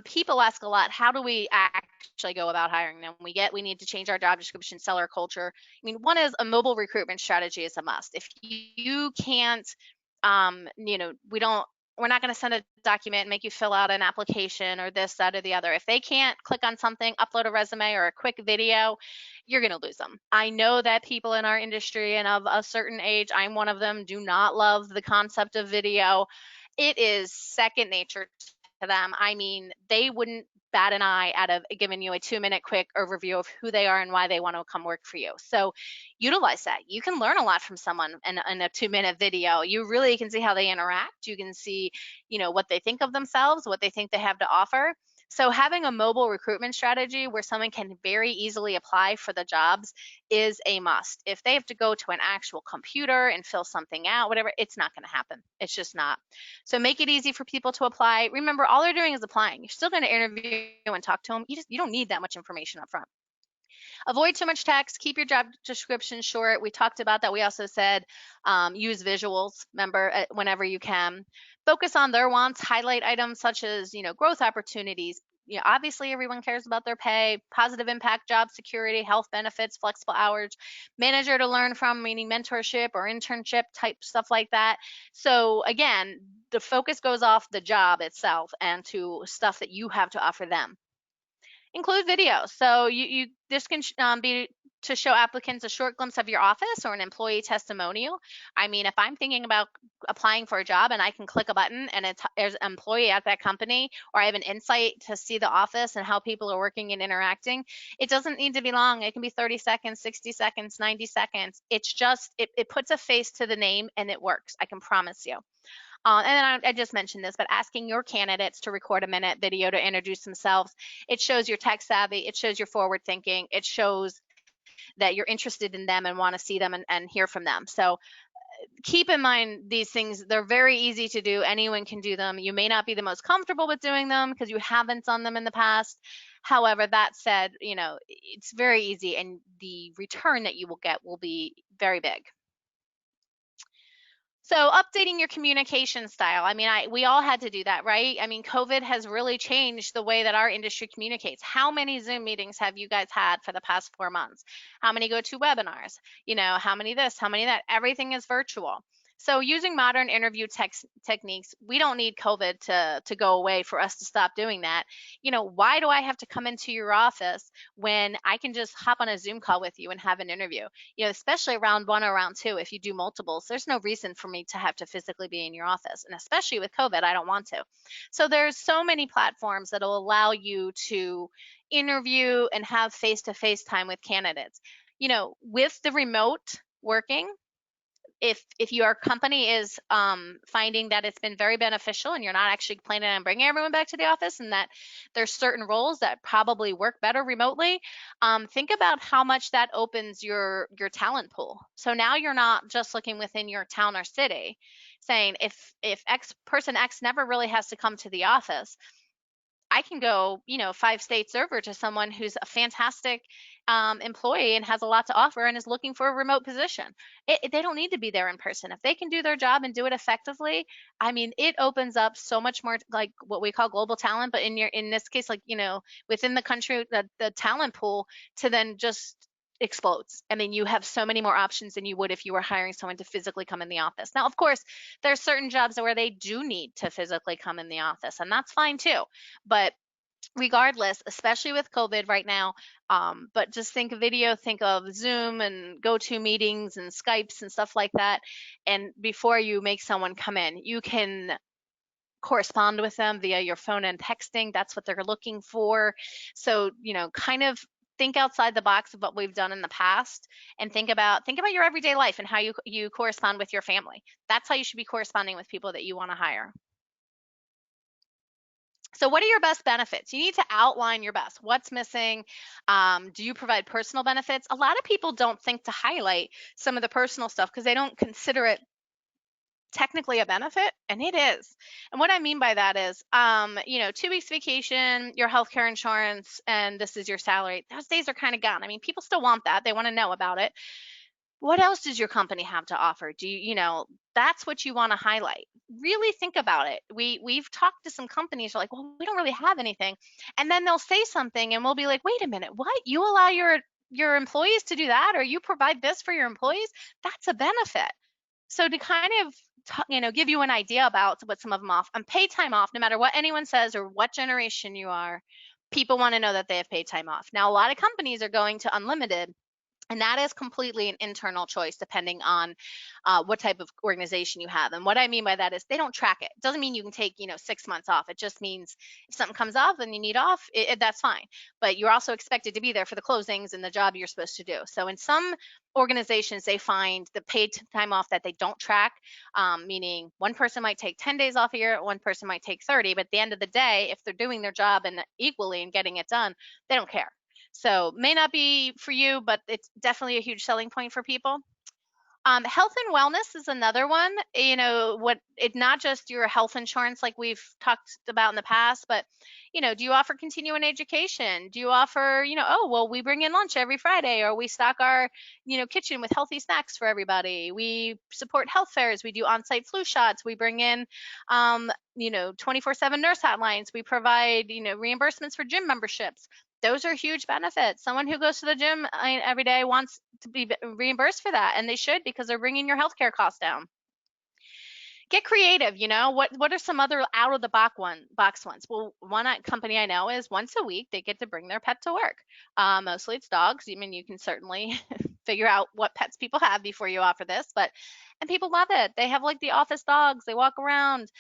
People ask a lot, how do we actually go about hiring them? We need to change our job description, sell our culture. I mean, one is a mobile recruitment strategy is a must. If you can't, we're not going to send a document and make you fill out an application or this, that, or the other. If they can't click on something, upload a resume or a quick video, you're going to lose them. I know that people in our industry and of a certain age, I'm one of them, do not love the concept of video. It is second nature to them. I mean, they wouldn't bat an eye out of giving you a 2-minute quick overview of who they are and why they want to come work for you. So utilize that. You can learn a lot from someone in a 2-minute video. You really can see how they interact. You can see, what they think of themselves, what they think they have to offer. So having a mobile recruitment strategy where someone can very easily apply for the jobs is a must. If they have to go to an actual computer and fill something out, whatever, it's not going to happen. It's just not. So make it easy for people to apply. Remember, all they're doing is applying. You're still going to interview and talk to them. You don't need that much information up front. Avoid too much text. Keep your job description short. We talked about that. We also said use visuals, remember, whenever you can. Focus on their wants. Highlight items such as, growth opportunities. Obviously, everyone cares about their pay, positive impact, job security, health benefits, flexible hours, manager to learn from, meaning mentorship or internship type stuff like that. So again, the focus goes off the job itself and to stuff that you have to offer them. Include videos. So this can be to show applicants a short glimpse of your office or an employee testimonial. I mean, if I'm thinking about applying for a job and I can click a button and there's an employee at that company, or I have an insight to see the office and how people are working and interacting, it doesn't need to be long. It can be 30 seconds, 60 seconds, 90 seconds. It's just, it puts a face to the name and it works. I can promise you. And then I just mentioned this, but asking your candidates to record a minute video to introduce themselves, it shows you're tech savvy, it shows you're forward thinking, it shows that you're interested in them and want to see them and hear from them. So keep in mind these things, they're very easy to do. Anyone can do them. You may not be the most comfortable with doing them because you haven't done them in the past. However, that said, it's very easy and the return that you will get will be very big. So updating your communication style. I mean, we all had to do that, right? I mean, COVID has really changed the way that our industry communicates. How many Zoom meetings have you guys had for the past 4 months? How many go to webinars? How many this, how many that? Everything is virtual. So using modern interview techniques, we don't need COVID to go away for us to stop doing that. Why do I have to come into your office when I can just hop on a Zoom call with you and have an interview? Especially round 1 or round 2, if you do multiples, there's no reason for me to have to physically be in your office. And especially with COVID, I don't want to. So there's so many platforms that will allow you to interview and have face-to-face time with candidates. With the remote working, if your company is finding that it's been very beneficial and you're not actually planning on bringing everyone back to the office and that there's certain roles that probably work better remotely, think about how much that opens your talent pool. So now you're not just looking within your town or city saying if person X never really has to come to the office, I can go, 5 states over to someone who's a fantastic employee and has a lot to offer and is looking for a remote position. They don't need to be there in person. If they can do their job and do it effectively, I mean, it opens up so much more, like what we call global talent, but in this case, like, within the country, the talent pool to then just explodes. I mean, you have so many more options than you would if you were hiring someone to physically come in the office. Now, of course, there's certain jobs where they do need to physically come in the office, and that's fine too. But regardless, especially with COVID right now, but just think of video, think of Zoom and go-to meetings and Skypes and stuff like that. And before you make someone come in, you can correspond with them via your phone and texting. That's what they're looking for. So, kind of think outside the box of what we've done in the past and think about your everyday life and how you correspond with your family. That's how you should be corresponding with people that you want to hire. So what are your best benefits? You need to outline your best. What's missing? Do you provide personal benefits? A lot of people don't think to highlight some of the personal stuff because they don't consider it technically a benefit, and it is. And what I mean by that is, 2 weeks vacation, your healthcare insurance, and this is your salary. Those days are kind of gone. I mean, people still want that. They want to know about it. What else does your company have to offer? That's what you want to highlight. Really think about it. We've talked to some companies who are like, well, we don't really have anything. And then they'll say something and we'll be like, wait a minute, what? You allow your employees to do that, or you provide this for your employees? That's a benefit. So to kind of give you an idea about what some of them off and paid time off, no matter what anyone says or what generation you are, people want to know that they have paid time off. Now, a lot of companies are going to unlimited, and that is completely an internal choice depending on what type of organization you have. And what I mean by that is they don't track it. It doesn't mean you can take, 6 months off. It just means if something comes off and you need off, that's fine. But you're also expected to be there for the closings and the job you're supposed to do. So in some organizations, they find the paid time off that they don't track, meaning one person might take 10 days off a year, one person might take 30. But at the end of the day, if they're doing their job and equally and getting it done, they don't care. So may not be for you, but it's definitely a huge selling point for people. Health and wellness is another one. It's not just your health insurance like we've talked about in the past, but do you offer continuing education? Do you offer, oh, well, we bring in lunch every Friday, or we stock our, kitchen with healthy snacks for everybody. We support health fairs. We do on-site flu shots. We bring in, 24/7 nurse hotlines. We provide, reimbursements for gym memberships. Those are huge benefits. Someone who goes to the gym every day wants to be reimbursed for that, and they should, because they're bringing your healthcare costs down. Get creative. What are some other out of the box ones? Well, one company I know is once a week they get to bring their pet to work. Mostly it's dogs. I mean, you can certainly figure out what pets people have before you offer this, and people love it. They have like the office dogs. They walk around.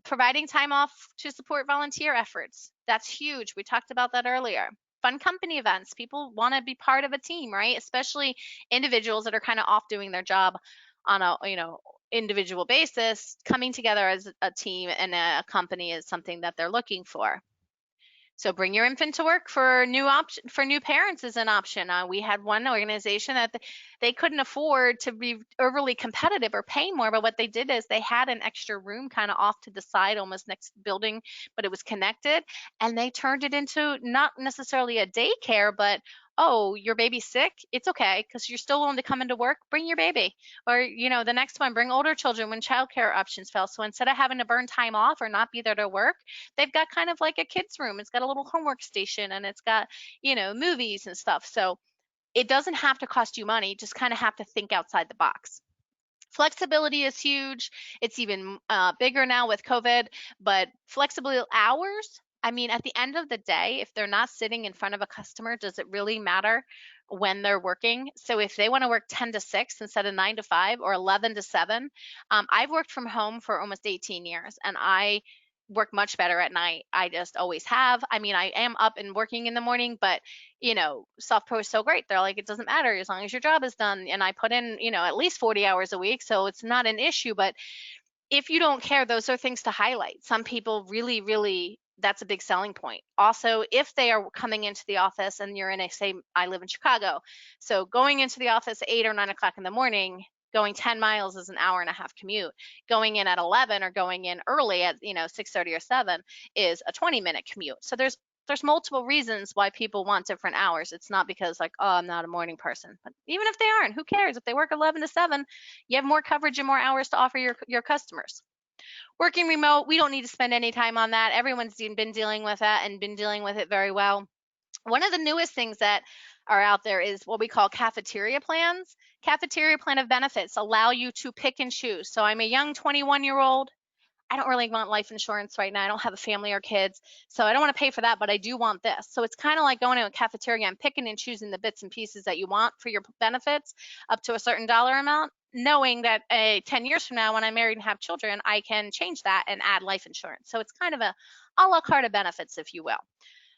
Providing time off to support volunteer efforts. That's huge. We talked about that earlier. Fun company events. People want to be part of a team, right? Especially individuals that are kind of off doing their job on a, individual basis. Coming together as a team and a company is something that they're looking for. So bring your infant to work for new parents is an option. We had one organization that they couldn't afford to be overly competitive or pay more, but what they did is they had an extra room kind of off to the side, almost next building, but it was connected, and they turned it into not necessarily a daycare, but oh, your baby's sick, it's okay because you're still willing to come into work, bring your baby. Or, the next one, bring older children when childcare options fail. So instead of having to burn time off or not be there to work, they've got kind of like a kids room. It's got a little homework station, and it's got, movies and stuff. So it doesn't have to cost you money. You just kind of have to think outside the box. Flexibility is huge. It's even bigger now with COVID, but flexible hours. I mean, at the end of the day, if they're not sitting in front of a customer, does it really matter when they're working? So if they want to work 10 to 6 instead of 9 to 5 or 11 to 7, I've worked from home for almost 18 years, and I work much better at night. I just always have. I mean, I am up and working in the morning, but SoftPro is so great. They're like, it doesn't matter as long as your job is done. And I put in, at least 40 hours a week, so it's not an issue. But if you don't care, those are things to highlight. Some people really, really, that's a big selling point. Also, if they are coming into the office and you're say I live in Chicago, so going into the office at 8 or 9 o'clock in the morning, Going 10 miles is an hour and a half commute. Going in at 11 or going in early at 6:30 or 7 is a 20-minute commute. So there's multiple reasons why people want different hours. It's not because like, oh, I'm not a morning person. But even if they aren't, who cares? If they work 11 to 7, you have more coverage and more hours to offer your customers. Working remote, we don't need to spend any time on that. Everyone's been dealing with that and been dealing with it very well. One of the newest things that are out there is what we call cafeteria plans. Cafeteria plan of benefits allow you to pick and choose. So I'm a young 21-year-old. I don't really want life insurance right now. I don't have a family or kids, so I don't want to pay for that, but I do want this. So it's kind of like going to a cafeteria and picking and choosing the bits and pieces that you want for your benefits up to a certain dollar amount, knowing that 10 years from now, when I'm married and have children, I can change that and add life insurance. So it's kind of a la carte of benefits, if you will.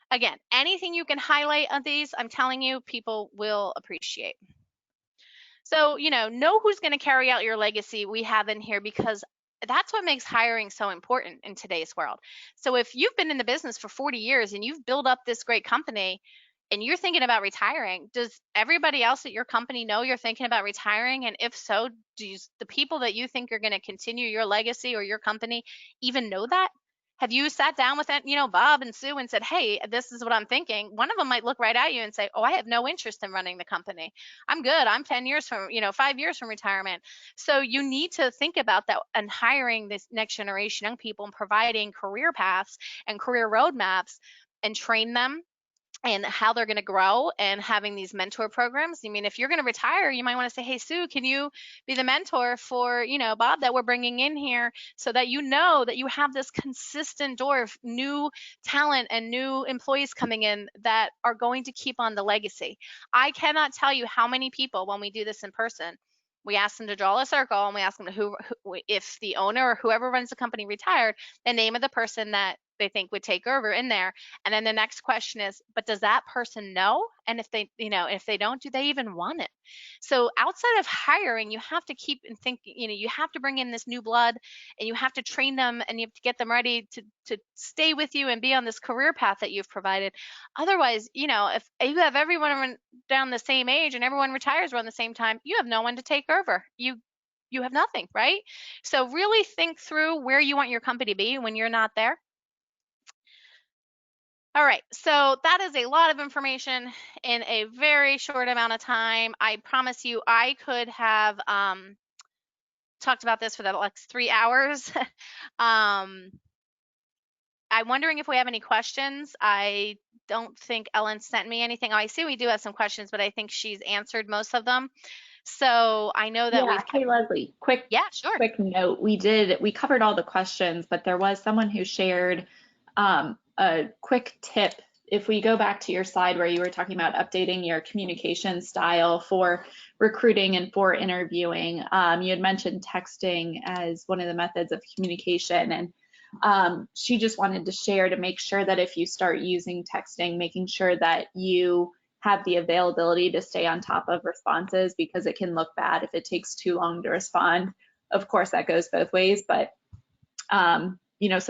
Again, anything you can highlight of these, I'm telling you, people will appreciate. So, know who's going to carry out your legacy we have in here, because that's what makes hiring so important in today's world. So if you've been in the business for 40 years and you've built up this great company and you're thinking about retiring, does everybody else at your company know you're thinking about retiring? And if so, the people that you think are going to continue your legacy or your company even know that? Have you sat down with Bob and Sue and said, hey, this is what I'm thinking? One of them might look right at you and say, oh, I have no interest in running the company. I'm good. I'm 10 years from, 5 years from retirement. So you need to think about that and hiring this next generation young people and providing career paths and career roadmaps and train them and how they're going to grow, and having these mentor programs. I mean, if you're going to retire, you might want to say, hey, Sue, can you be the mentor for, Bob that we're bringing in here, so that you know that you have this consistent door of new talent and new employees coming in that are going to keep on the legacy. I cannot tell you how many people, when we do this in person, we ask them to draw a circle and we ask them who if the owner or whoever runs the company retired, the name of the person that they think would take over in there. And then the next question is, but does that person know? And if they don't, do they even want it? So outside of hiring, you have to keep and think, you have to bring in this new blood, and you have to train them, and you have to get them ready to stay with you and be on this career path that you've provided. Otherwise, if you have everyone down the same age and everyone retires around the same time, you have no one to take over. You have nothing, right? So really think through where you want your company to be when you're not there. All right, so that is a lot of information in a very short amount of time. I promise you, I could have talked about this for the next 3 hours. I'm wondering if we have any questions. I don't think Ellen sent me anything. Oh, I see we do have some questions, but I think she's answered most of them. So I know that we've. Hey, Leslie, Yeah, sure. quick note. We covered all the questions, but there was someone who shared a quick tip. If we go back to your slide where you were talking about updating your communication style for recruiting and for interviewing, you had mentioned texting as one of the methods of communication, and she just wanted to share to make sure that if you start using texting, making sure that you have the availability to stay on top of responses, because it can look bad if it takes too long to respond. Of course, that goes both ways, but so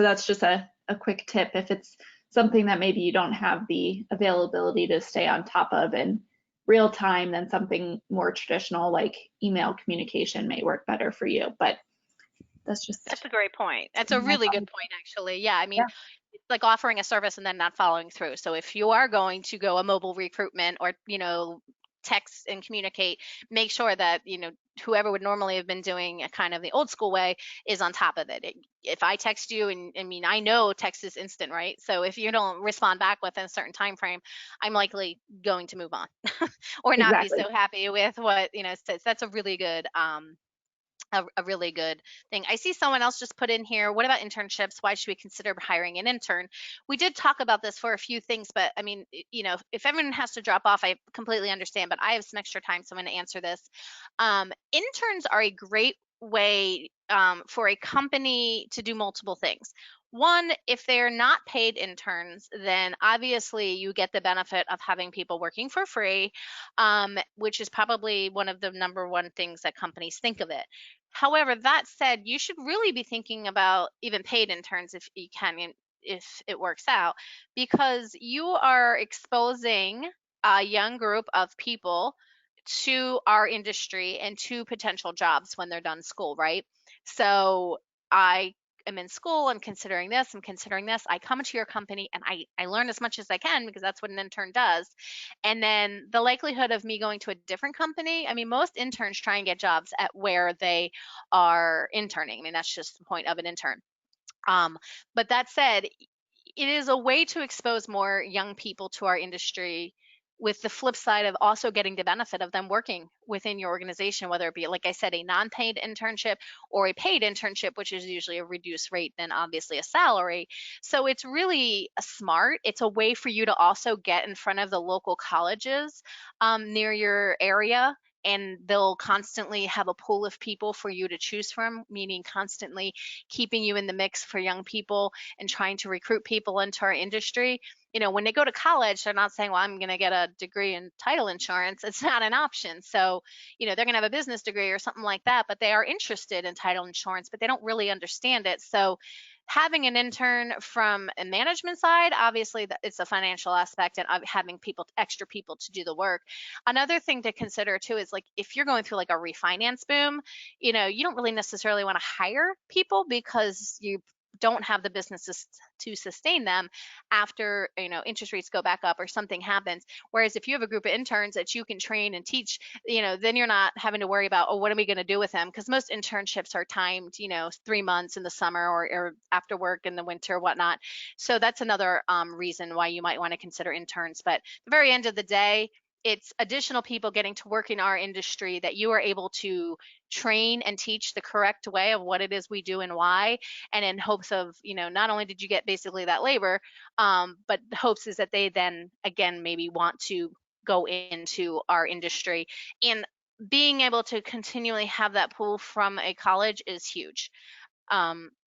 that's just a quick tip. If it's something that maybe you don't have the availability to stay on top of in real time, then something more traditional like email communication may work better for you. But that's a great point. That's a really good point, actually. Yeah, I mean, it's like offering a service and then not following through. So if you are going to go a mobile recruitment or, text and communicate, make sure that, whoever would normally have been doing a kind of the old school way is on top of it. If I text you, and I mean, I know text is instant, right? So if you don't respond back within a certain time frame, I'm likely going to move on or not be so happy with what, says. That's a really good a really good thing. I see someone else just put in here, what about internships? Why should we consider hiring an intern? We did talk about this for a few things, but I mean, if everyone has to drop off, I completely understand, but I have some extra time, so I'm going to answer this. Interns are a great way for a company to do multiple things. One, if they're not paid interns, then obviously you get the benefit of having people working for free, which is probably one of the number one things that companies think of it. However, that said, you should really be thinking about even paid interns if you can, if it works out, because you are exposing a young group of people to our industry and to potential jobs when they're done school, right? So I am in school, I'm considering this, I'm considering this. I come into your company and I learn as much as I can because that's what an intern does. And then the likelihood of me going to a different company, I mean, most interns try and get jobs at where they are interning. I mean, that's just the point of an intern. Um, but that said, it is a way to expose more young people to our industry with the flip side of also getting the benefit of them working within your organization, whether it be, like I said, a non-paid internship or a paid internship, which is usually a reduced rate than obviously a salary. So it's really smart. It's a way for you to also get in front of the local colleges near your area, and they'll constantly have a pool of people for you to choose from, meaning constantly keeping you in the mix for young people and trying to recruit people into our industry. You know, when they go to college, they're not saying, well, I'm going to get a degree in title insurance. It's not an option. So, you know, they're going to have a business degree or something like that, but they are interested in title insurance, but they don't really understand it. So, having an intern from a management side, obviously it's a financial aspect, and having people, extra people to do the work. Another thing to consider too is, like, if you're going through like a refinance boom, you know, you don't really necessarily want to hire people because you don't have the businesses to sustain them after, you know, interest rates go back up or something happens. Whereas if you have a group of interns that you can train and teach, you know, then you're not having to worry about, oh, what are we going to do with them? Because most internships are timed, you know, 3 months in the summer, or after work in the winter, whatnot. So that's another reason why you might want to consider interns. But at the very end of the day, it's additional people getting to work in our industry that you are able to train and teach the correct way of what it is we do and why, and in hopes of, you know, not only did you get basically that labor, but the hopes is that they then again maybe want to go into our industry. And being able to continually have that pool from a college is huge.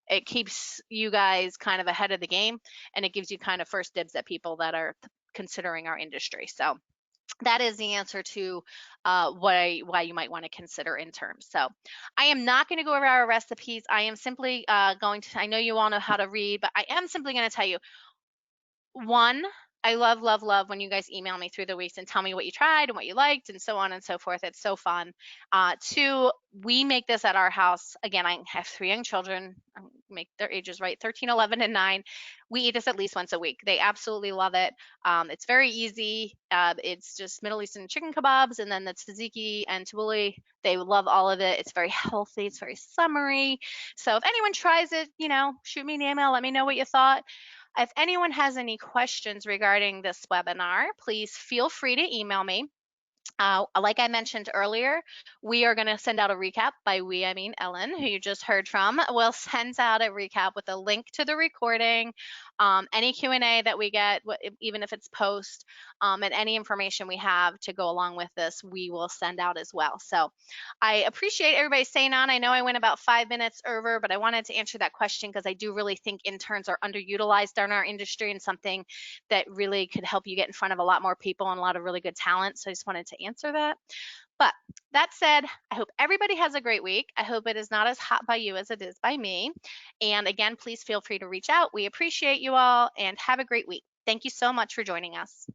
It keeps you guys kind of ahead of the game, and it gives you kind of first dibs at people that are considering our industry. So that is the answer to why you might want to consider interns. So I am not going to go over our recipes. I am simply going to, I know you all know how to read, but I am simply going to tell you, one, I love, love, love when you guys email me through the weeks and tell me what you tried and what you liked and so on and so forth. It's so fun. Two, we make this at our house. Again, I have 3 young children. Make their ages right, 13, 11, and 9. We eat this at least once a week. They absolutely love it. It's very easy. It's just Middle Eastern chicken kebabs, and then the tzatziki and tabbouleh. They love all of it. It's very healthy. It's very summery. So if anyone tries it, you know, shoot me an email. Let me know what you thought. If anyone has any questions regarding this webinar, please feel free to email me. Like I mentioned earlier, we are going to send out a recap. By we, I mean Ellen, who you just heard from. We'll send out a recap with a link to the recording, any Q&A that we get, even if it's post, and any information we have to go along with this, we will send out as well. So I appreciate everybody staying on. I know I went about 5 minutes over, but I wanted to answer that question because I do really think interns are underutilized in our industry, and something that really could help you get in front of a lot more people and a lot of really good talent. So I just wanted to answer that. But that said, I hope everybody has a great week. I hope it is not as hot by you as it is by me. And again, please feel free to reach out. We appreciate you all, and have a great week. Thank you so much for joining us.